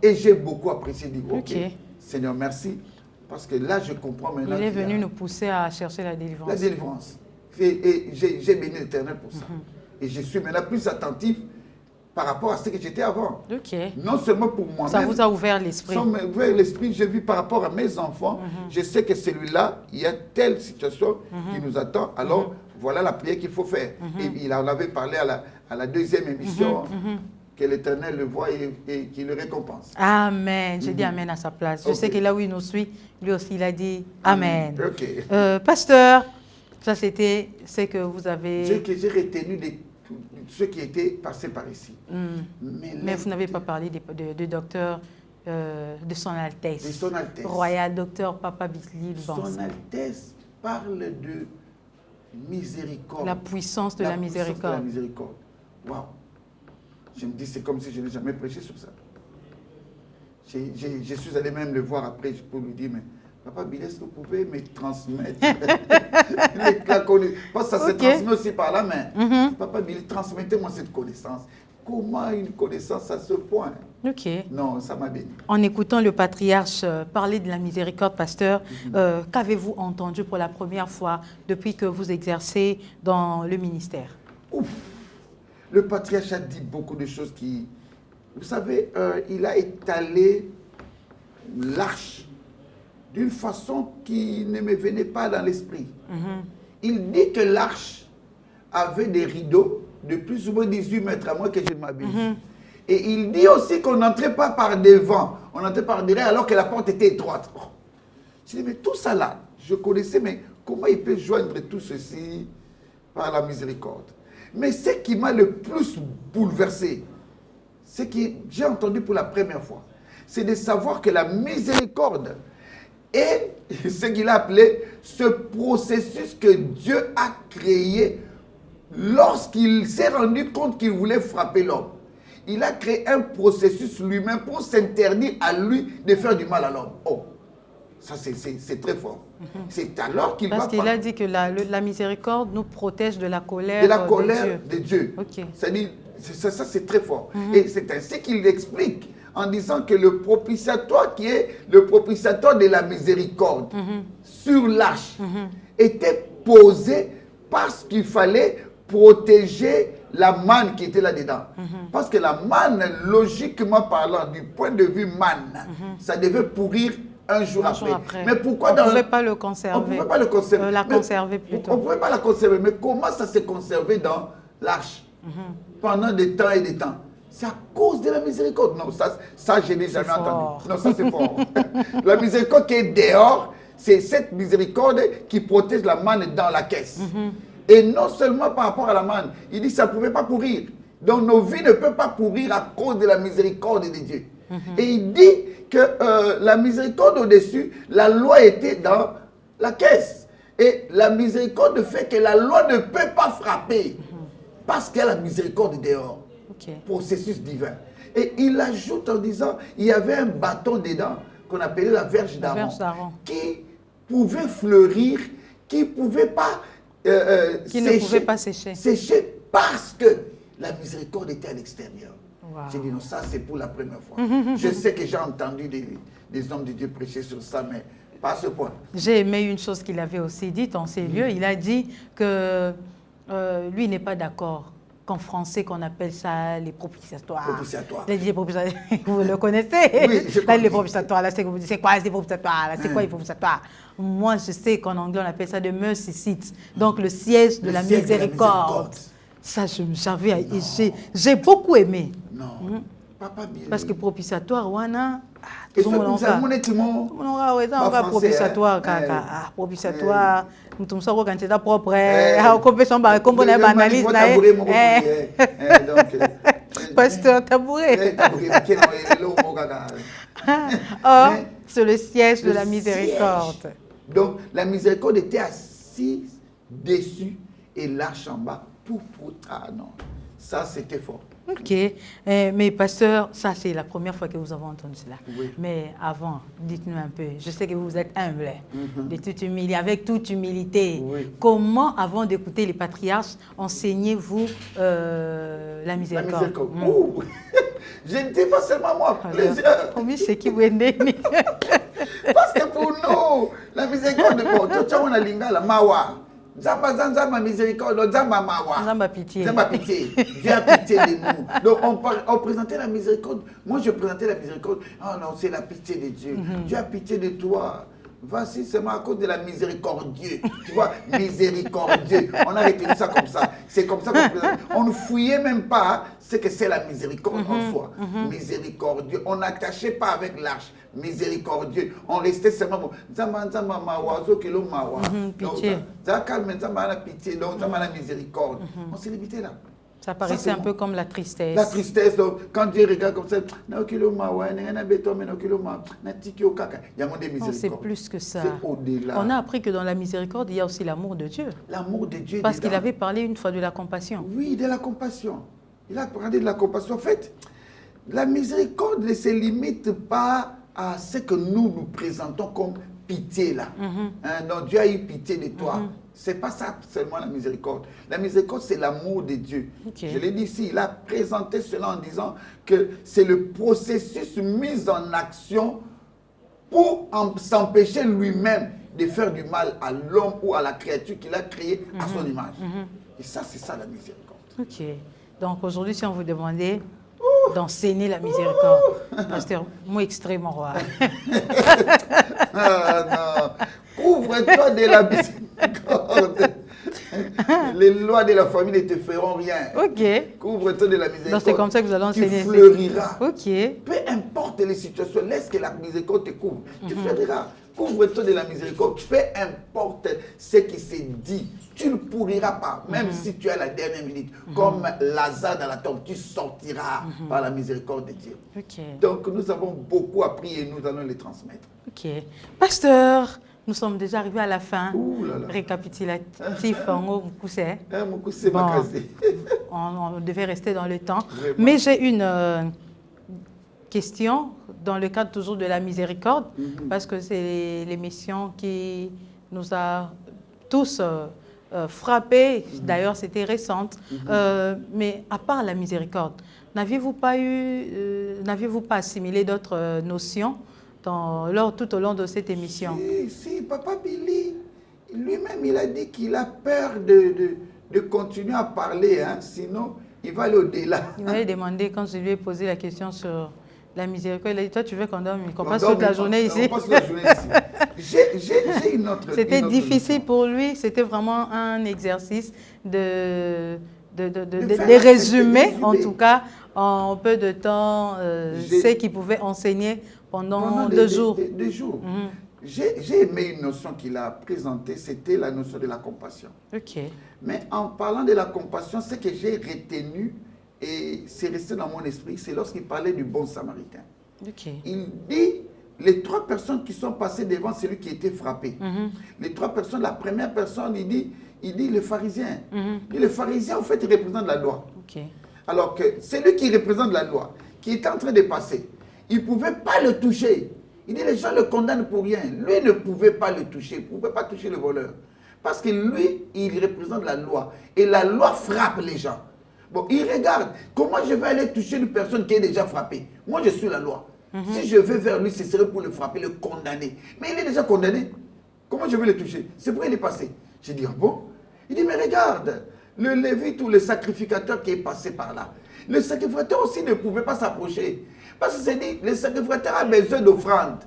Et j'ai beaucoup apprécié, dit, ok, Seigneur, merci. Parce que là, je comprends maintenant. Il est venu nous pousser à chercher la délivrance. La délivrance. Et j'ai béni l'Éternel pour ça. Et je suis maintenant plus attentif par rapport à ce que j'étais avant. Non seulement pour moi-même. Ça vous a ouvert l'esprit. Ça m'a ouvert l'esprit. J'ai vu par rapport à mes enfants. Je sais que celui-là, il y a telle situation qui nous attend. Alors, voilà la prière qu'il faut faire. Et il en avait parlé à la 2e émission. que l'Éternel le voie et qu'il le récompense. Amen. J'ai dit Amen à sa place. Je sais que là où il nous suit, lui aussi, il a dit Amen. Pasteur, ça c'était ce que vous avez... J'ai retenu ceux qui étaient passés par ici. Mais vous n'avez pas parlé de docteur de Son Altesse. De Son Altesse. Royal Docteur Papa Bisli Son Altesse parle de miséricorde. La puissance de la miséricorde. La miséricorde. Waouh. Je me dis, c'est comme si je n'ai jamais prêché sur ça. Je suis allé même le voir après pour lui dire, mais Papa Billy, est-ce que vous pouvez me transmettre la connaissance? Parce que ça se transmet aussi par la main. Papa Billy, transmettez-moi cette connaissance. Comment une connaissance à ce point? Non, ça m'a béni. En écoutant le patriarche parler de la miséricorde, pasteur, qu'avez-vous entendu pour la première fois depuis que vous exercez dans le ministère? Ouf. Le patriarche a dit beaucoup de choses qui... Vous savez, il a étalé l'arche d'une façon qui ne me venait pas dans l'esprit. Il dit que l'arche avait des rideaux de plus ou moins 18 mètres, à moins que je ne m'abuse. Et il dit aussi qu'on n'entrait pas par devant, on entrait par derrière alors que la porte était étroite. Oh. Je dis, mais tout ça là, je connaissais, mais comment il peut joindre tout ceci par la miséricorde? Mais ce qui m'a le plus bouleversé, ce que j'ai entendu pour la première fois, c'est de savoir que la miséricorde est ce qu'il a appelé ce processus que Dieu a créé lorsqu'il s'est rendu compte qu'il voulait frapper l'homme. Il a créé un processus lui-même pour s'interdire à lui de faire du mal à l'homme. Oh, ça c'est très fort. C'est alors qu'il va... Parce qu'il a dit que la miséricorde nous protège de la colère de Dieu. C'est-à-dire, ça c'est très fort. Et c'est ainsi qu'il explique en disant que le propitiatoire qui est le propitiatoire de la miséricorde sur l'arche était posé parce qu'il fallait protéger la manne qui était là-dedans. Parce que la manne, logiquement parlant, du point de vue manne, ça devait pourrir un jour après. Mais pourquoi on ne pouvait pas le conserver. On ne pouvait pas le conserver. La conserver plutôt. On ne pouvait pas la conserver. Mais comment ça s'est conservé dans l'arche pendant des temps et des temps? C'est à cause de la miséricorde. Non, ça je n'ai jamais entendu. Non, ça c'est fort. La miséricorde qui est dehors, c'est cette miséricorde qui protège la manne dans la caisse. Et non seulement par rapport à la manne, il dit que ça ne pouvait pas pourrir. Donc nos vies ne peuvent pas pourrir à cause de la miséricorde de Dieu. Et il dit que la miséricorde au-dessus, la loi était dans la caisse. Et la miséricorde fait que la loi ne peut pas frapper. Parce qu'il y a la miséricorde dehors. Processus divin. Et il ajoute en disant, il y avait un bâton dedans qu'on appelait la verge d'Aaron. Qui pouvait fleurir, qui ne pouvait pas... qui ne pouvait pas sécher. Sécher parce que la miséricorde était à l'extérieur. J'ai dit non, ça c'est pour la première fois. Je sais que j'ai entendu des hommes de Dieu prêcher sur ça, mais pas à ce point. J'ai aimé une chose qu'il avait aussi dite en ces lieux. Il a dit que lui n'est pas d'accord qu'en français qu'on appelle ça les propitiatoires. Les propitiatoires. Vous le connaissez? Oui, je connais. Les propitiatoires, là, c'est quoi les propitiatoires? C'est quoi les propitiatoires? Moi, je sais qu'en anglais, on appelle ça the mercy seat. Donc, le siège de la miséricorde. Ça, j'ai beaucoup aimé. Non. Papa bien. Parce que propitiatoire, wana. Propitiatoire. Propitiatoire. Nous sommes quand c'est propre. Analyse. Pasteur Tabouret. Or, c'est le siège de la miséricorde. Donc, la miséricorde était assise dessus et l'arche en bas. Non. Ça, c'était fort. Ok. Mais pasteur, ça, c'est la première fois que vous avez entendu cela. Oui. Mais avant, dites-nous un peu. Je sais que vous êtes humble, avec toute humilité. Oui. Comment, avant d'écouter les patriarches, enseignez-vous la miséricorde? La miséricorde. Je ne dis pas seulement moi, plusieurs. Comment c'est qui vous aidez? Parce que pour nous, la miséricorde, tout on a lingala, mawa. Zamba miséricorde, Zamba mawa. Zamba pitié. Zamba pitié. Dieu a pitié de nous. Donc on présentait la miséricorde. Moi je présentais la miséricorde. Oh non, c'est la pitié de Dieu. Dieu a pitié de toi. Voici seulement à cause de la miséricordieux. Tu vois, miséricordieux. On a retenu ça comme ça. C'est comme ça qu'on ne fouillait même pas ce que c'est la miséricorde en soi. Miséricordieux. On n'attachait pas avec l'arche. Miséricordieux. On restait seulement. Pitié. Pitié. Donc, la miséricorde. On s'est limité là. Ça paraissait un peu comme la tristesse. La tristesse, donc, quand Dieu regarde comme ça, c'est plus que ça. C'est au-delà. On a appris que dans la miséricorde, il y a aussi l'amour de Dieu. L'amour de Dieu. Parce qu'il avait parlé une fois de la compassion. Oui, de la compassion. Il a parlé de la compassion. En fait, la miséricorde ne se limite pas à ce que nous présentons comme pitié là. Donc Dieu a eu pitié de toi. C'est pas ça seulement la miséricorde. La miséricorde, c'est l'amour de Dieu. Je l'ai dit ici, il a présenté cela en disant que c'est le processus mis en action pour s'empêcher lui-même de faire du mal à l'homme ou à la créature qu'il a créée à son image. Et ça, c'est ça la miséricorde. Ok. Donc aujourd'hui, si on vous demandait d'enseigner la miséricorde, pasteur, moi extrêmement roi. Ah non. Couvre-toi de la miséricorde. Les lois de la famille ne te feront rien. Ok. Couvre-toi de la miséricorde. Donc c'est comme ça que vous allez enseigner. Tu fleuriras. Ok. Peu importe les situations, laisse que la miséricorde te couvre. Tu fleuriras. Couvre-toi de la miséricorde. Peu importe ce qui s'est dit, tu ne pourriras pas, même si tu es à la dernière minute. Comme Lazare dans la tombe, tu sortiras par la miséricorde de Dieu. Ok. Donc nous avons beaucoup appris et nous allons les transmettre. Ok. Pasteur, nous sommes déjà arrivés à la fin. Ouh là là. Récapitulatif en Moukousset. Moukousset Bon, Makazé. on devait rester dans le temps. Vraiment. Mais j'ai une question dans le cadre toujours de la miséricorde, parce que c'est l'émission qui nous a tous frappés. D'ailleurs, c'était récente. Mais à part la miséricorde, n'aviez-vous pas assimilé d'autres notions tout au long de cette émission? Si, Papa Billy, lui-même, il a dit qu'il a peur de continuer à parler, hein, sinon il va aller au-delà. Il m'avait demandé, quand je lui ai posé la question sur la miséricorde, il a dit, toi tu veux qu'on passe toute la journée ici? On passe la journée ici. J'ai une autre. C'était difficile pour lui, c'était vraiment un exercice de résumer, en tout cas, en peu de temps, ce qu'il pouvait enseigner pendant 2 jours. 2 jours. J'ai aimé une notion qu'il a présentée, c'était la notion de la compassion. Ok. Mais en parlant de la compassion, ce que j'ai retenu, et c'est resté dans mon esprit, c'est lorsqu'il parlait du bon samaritain. Ok. Il dit, les 3 personnes qui sont passées devant celui qui était frappé. Les 3 personnes, la première personne, il dit le pharisien. Et le pharisien, en fait, il représente la loi. Ok. Alors que celui qui représente la loi, qui est en train de passer, il ne pouvait pas le toucher. Il dit, les gens le condamnent pour rien. Lui ne pouvait pas le toucher, il ne pouvait pas toucher le voleur. Parce que lui, il représente la loi. Et la loi frappe les gens. Bon, il regarde, comment je vais aller toucher une personne qui est déjà frappée? Moi, je suis la loi. Si je vais vers lui, ce serait pour le frapper, le condamner. Mais il est déjà condamné. Comment je vais le toucher? C'est pourquoi il est passé. J'ai dit, ah bon? Il dit, mais regarde, le lévite ou le sacrificateur qui est passé par là. Le sacrificateur aussi ne pouvait pas s'approcher. Parce que c'est dit, le sacrificateur a besoin d'offrande.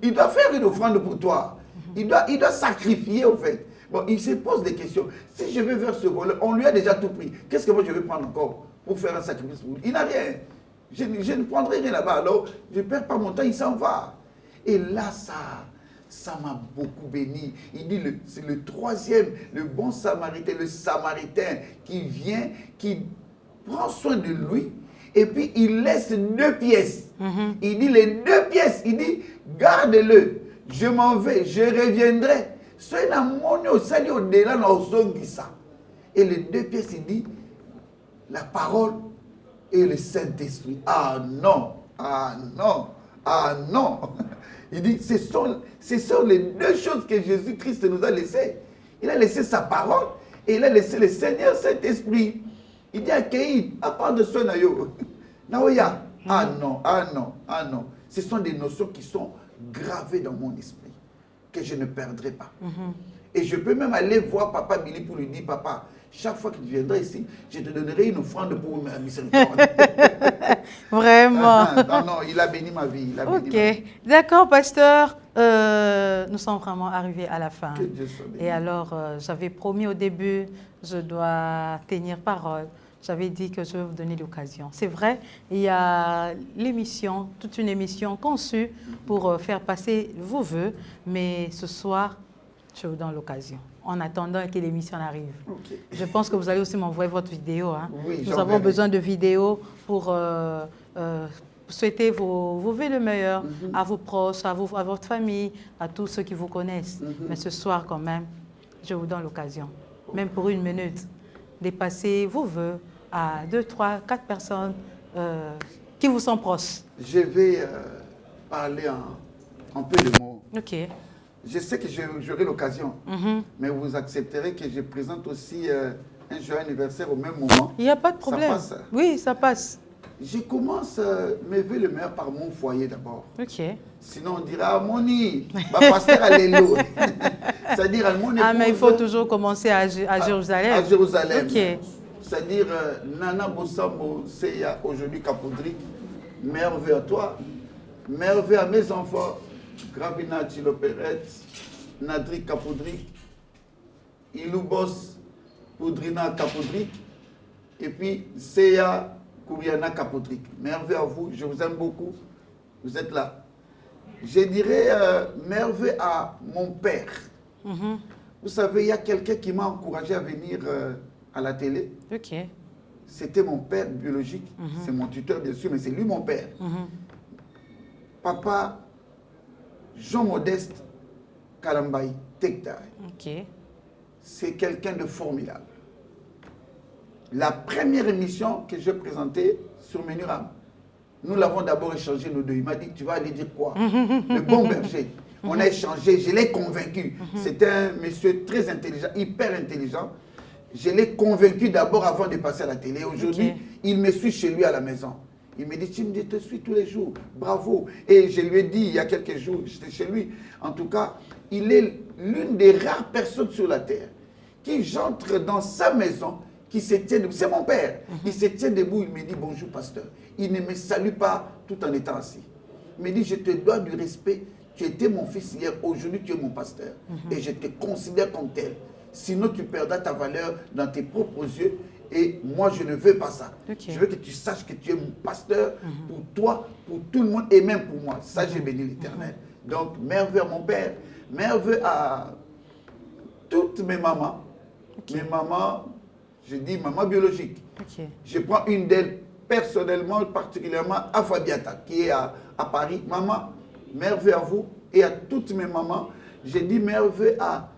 Il doit faire une offrande pour toi. Il doit sacrifier, en fait. Bon, il se pose des questions. Si je vais vers ce voleur, on lui a déjà tout pris. Qu'est-ce que moi je vais prendre encore pour faire un sacrifice pour lui? Il n'a rien. Je ne prendrai rien là-bas. Alors, je ne perds pas mon temps, il s'en va. Et là, ça m'a beaucoup béni. Il dit, c'est le 3e, le bon samaritain, le samaritain qui vient, qui prend soin de lui, et puis il laisse 2 pièces. Il dit, les 2 pièces, il dit, garde-le, je m'en vais, je reviendrai. Soyez dans mon au salut au-delà, et les 2 pièces, il dit, la parole et le Saint-Esprit. Ah non, ah non, ah non. Il dit, ce sont les 2 choses que Jésus-Christ nous a laissées. Il a laissé sa parole et il a laissé le Seigneur Saint-Esprit. Il dit à Kéhi, à part de ce nayo, naoya. Ah non, ah non, ah non. Ce sont des notions qui sont gravées dans mon esprit, que je ne perdrai pas. Et je peux même aller voir Papa Billy pour lui dire, papa, chaque fois que tu viendras ici, je te donnerai une offrande pour ma miséricorde. Vraiment. Non, il a béni ma vie. Ok, d'accord, pasteur. Nous sommes vraiment arrivés à la fin. Que Dieu soit béni. Et alors, j'avais promis au début, je dois tenir parole. J'avais dit que je vais vous donner l'occasion. C'est vrai, il y a l'émission, toute une émission conçue pour faire passer vos vœux, mais ce soir, je vous donne l'occasion, en attendant que l'émission arrive. Ok. Je pense que vous allez aussi m'envoyer votre vidéo. Hein. Oui, Nous avons besoin de vidéos pour souhaiter vos vœux le meilleur à vos proches, à votre famille, à tous ceux qui vous connaissent. Mais ce soir, quand même, je vous donne l'occasion, même pour 1 minute, de passer vos vœux à 2, 3, 4 personnes qui vous sont proches. Je vais parler en peu de mots. OK. Je sais que j'aurai l'occasion, mais vous accepterez que je présente aussi un joyeux anniversaire au même moment. Il n'y a pas de problème. Ça passe. Oui, ça passe. Je commence mes vœux le meilleur par mon foyer d'abord. OK. Sinon, on dira Harmonie, pasteur Alléluia. C'est-à-dire, à mon épouse, mais il faut toujours commencer à Jérusalem. À Jérusalem. OK. C'est-à-dire, Nana Bossambo, Seya, aujourd'hui Capodric, merveille à toi, merveille à mes enfants, Gravina Chiloperet, Nadri Capodric, Iloubos Poudrina Capodric, et puis Seya Kouriana Capodric. Merveille à vous, je vous aime beaucoup, vous êtes là. Je dirais merveille à mon père. Vous savez, il y a quelqu'un qui m'a encouragé à venir à la télé. OK. C'était mon père biologique. C'est mon tuteur, bien sûr, mais c'est lui mon père. Papa Jean-Modeste Kalambaï Tektaï. OK. C'est quelqu'un de formidable. La première émission que j'ai présentée sur Menuram, nous l'avons d'abord échangé nous deux. Il m'a dit, tu vas aller dire quoi? Le bon berger. On a échangé, je l'ai convaincu. C'est un monsieur très intelligent, hyper intelligent. Je l'ai convaincu d'abord avant de passer à la télé. Aujourd'hui, il me suit chez lui à la maison. Il me dit, tu me te suis tous les jours, bravo. Et je lui ai dit, il y a quelques jours, j'étais chez lui. En tout cas, il est l'une des rares personnes sur la terre qui, j'entre dans sa maison, qui se tient debout. C'est mon père. Il se tient debout, il me dit, bonjour pasteur. Il ne me salue pas tout en étant assis. Il me dit, je te dois du respect. Tu étais mon fils hier, aujourd'hui tu es mon pasteur. Et je te considère comme tel. Sinon, tu perdras ta valeur dans tes propres yeux. Et moi, je ne veux pas ça. Je veux que tu saches que tu es mon pasteur pour toi, pour tout le monde et même pour moi. Ça, j'ai béni l'Éternel. Donc, merveille à mon père, merveille à toutes mes mamans. Mes mamans, je dis maman biologique. Je prends une d'elles personnellement, particulièrement à Fabiata, qui est à Paris. Maman, merveille à vous et à toutes mes mamans. Je dis merveille à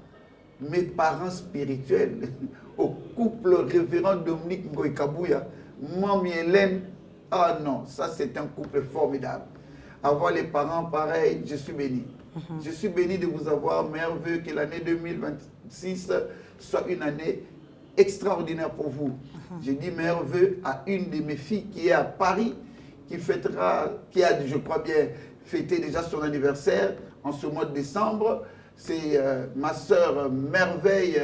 mes parents spirituels, au couple révérend Dominique Ngoïkabouya, Mamie Hélène. Ah non, ça c'est un couple formidable. Avoir les parents pareils, je suis béni. Je suis béni de vous avoir, merveilleux, que l'année 2026 soit une année extraordinaire pour vous. Je dis merveilleux à une de mes filles qui est à Paris, qui a, je crois bien, fêté déjà son anniversaire en ce mois de décembre. C'est ma sœur Merveille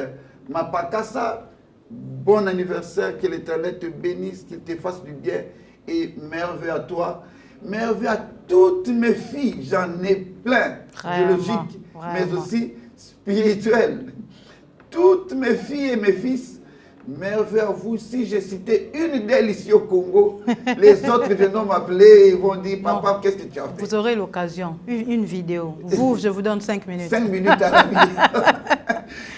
Mapakassa. Bon anniversaire, que l'Éternel te bénisse, qu'il te fasse du bien. Et merveille à toi. Merveille à toutes mes filles. J'en ai plein, biologiques, mais aussi spirituelles. Toutes mes filles et mes fils. Merveille à vous. Si j'ai cité une d'elles ici au Congo, les autres viendront m'appeler et vont dire, papa, qu'est-ce que tu as fait? Vous aurez l'occasion, une vidéo. Vous, je vous donne 5 minutes. 5 minutes à la vidéo.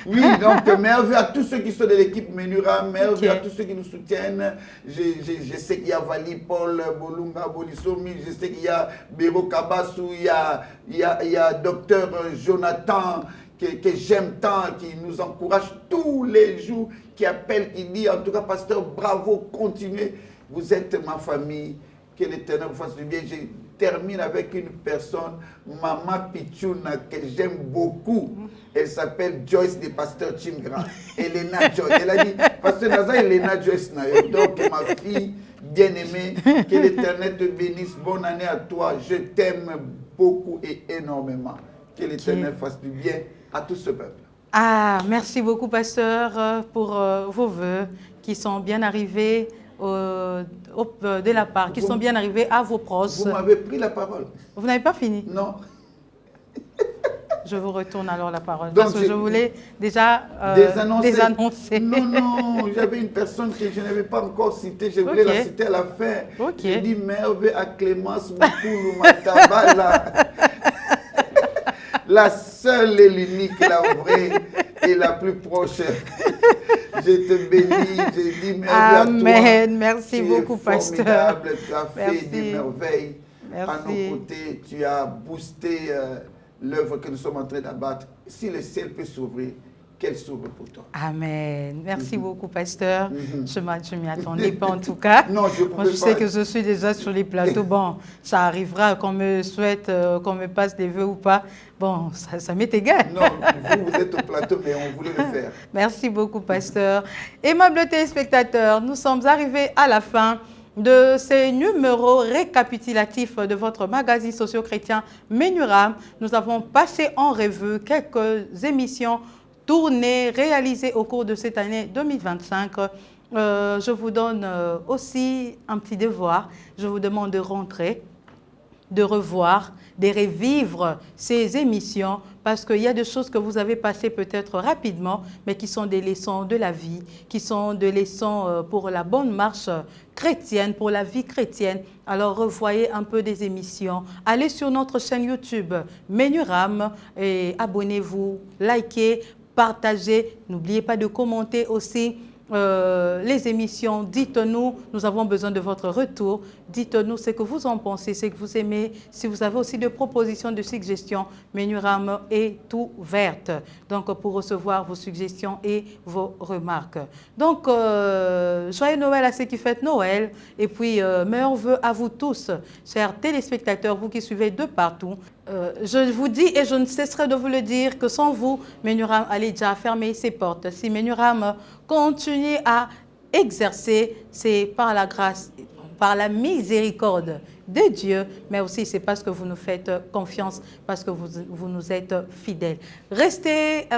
Oui, donc merveille à tous ceux qui sont de l'équipe Menura, merveille à tous ceux qui nous soutiennent. Je sais qu'il y a Vali, Paul, Bolunga, Bolisomi, je sais qu'il y a Béro Kabassou, il y a Docteur Jonathan, que j'aime tant, qui nous encourage tous les jours, qui appelle, qui dit, en tout cas, pasteur, bravo, continuez. Vous êtes ma famille, que l'Éternel vous fasse du bien. Je termine avec une personne, Maman Pichouna, que j'aime beaucoup. Elle s'appelle Joyce de Pasteur Chingra. Elena Joyce. Elle a dit, Pasteur Naza, Elena Joyce. Donc, ma fille bien-aimée, que l'Éternel te bénisse. Bonne année à toi. Je t'aime beaucoup et énormément. Que l'Éternel fasse du bien à tout ce peuple. Ah, merci beaucoup, pasteur, pour vos vœux qui sont bien arrivés de la part, qui sont bien arrivés à vos proches. Vous m'avez pris la parole. Vous n'avez pas fini? Non. Je vous retourne alors la parole. Donc, parce que je voulais déjà désannoncer. Non, j'avais une personne que je n'avais pas encore citée. Je voulais la citer à la fin. J'ai dit Merveille à Clémence Moukoulou Matabala. La seule et l'unique, la vraie et la plus proche. Je te bénis, je dis merveille à toi. Amen. Merci beaucoup, pasteur. Formidable, tu as fait des merveilles. Merci. À nos côtés, tu as boosté l'œuvre que nous sommes en train d'abattre. Si le ciel peut s'ouvrir, qu'elle s'ouvre pour toi. Amen. Merci beaucoup, pasteur. Je ne m'y attendais pas en tout cas. Non, Moi, je sais que je suis déjà sur les plateaux. Bon, ça arrivera qu'on me souhaite, qu'on me passe des vœux ou pas. Bon, ça m'est égal. Non, vous êtes au plateau, mais on voulait le faire. Merci beaucoup, pasteur. Aimables téléspectateurs, nous sommes arrivés à la fin de ces numéros récapitulatifs de votre magazine socio-chrétien Menuram. Nous avons passé en revue quelques émissions tournées, réalisées au cours de cette année 2025. Je vous donne aussi un petit devoir. Je vous demande de rentrer, de revoir, de revivre ces émissions parce qu'il y a des choses que vous avez passées peut-être rapidement, mais qui sont des leçons de la vie, qui sont des leçons pour la bonne marche chrétienne, pour la vie chrétienne. Alors, revoyez un peu des émissions. Allez sur notre chaîne YouTube Menuram et abonnez-vous, likez, partagez. N'oubliez pas de commenter aussi les émissions. Dites-nous, nous avons besoin de votre retour. Dites-nous ce que vous en pensez, ce que vous aimez. Si vous avez aussi des propositions, de suggestions, Menuram est ouverte. Donc, pour recevoir vos suggestions et vos remarques. Donc, joyeux Noël à ceux qui fêtent Noël. Et puis, meilleurs vœux à vous tous, chers téléspectateurs, vous qui suivez de partout. Je vous dis et je ne cesserai de vous le dire que sans vous, Menuram allait déjà fermer ses portes. Si Menuram continue à exercer, c'est par la grâce, par la miséricorde de Dieu, mais aussi c'est parce que vous nous faites confiance, parce que vous nous êtes fidèles. Restez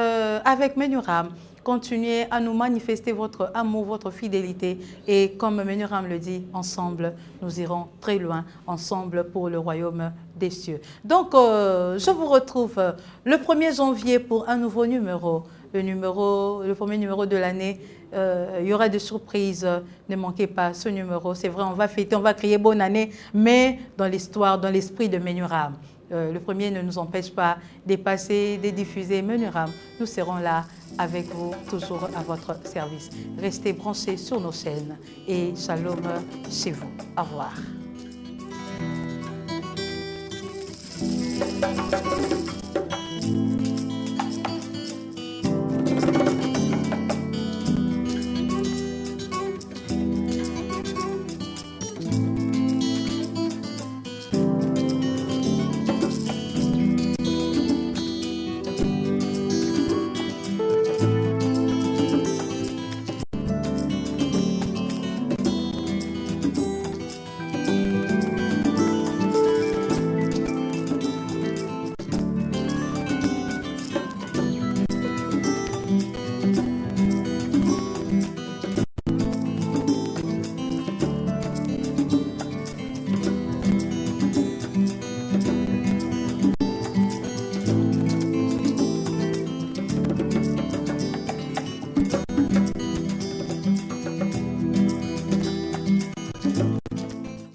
avec Menuram. Continuez à nous manifester votre amour, votre fidélité. Et comme Menuram le dit, ensemble, nous irons très loin, ensemble pour le royaume des cieux. Donc, je vous retrouve le 1er janvier pour un nouveau numéro. Le premier numéro de l'année. Il y aura des surprises. Ne manquez pas ce numéro. C'est vrai, on va fêter, on va crier bonne année, mais dans l'histoire, dans l'esprit de Menuram. Le premier ne nous empêche pas de passer, de diffuser Menuram. Nous serons là avec vous, toujours à votre service. Restez branchés sur nos chaînes et shalom chez vous. Au revoir.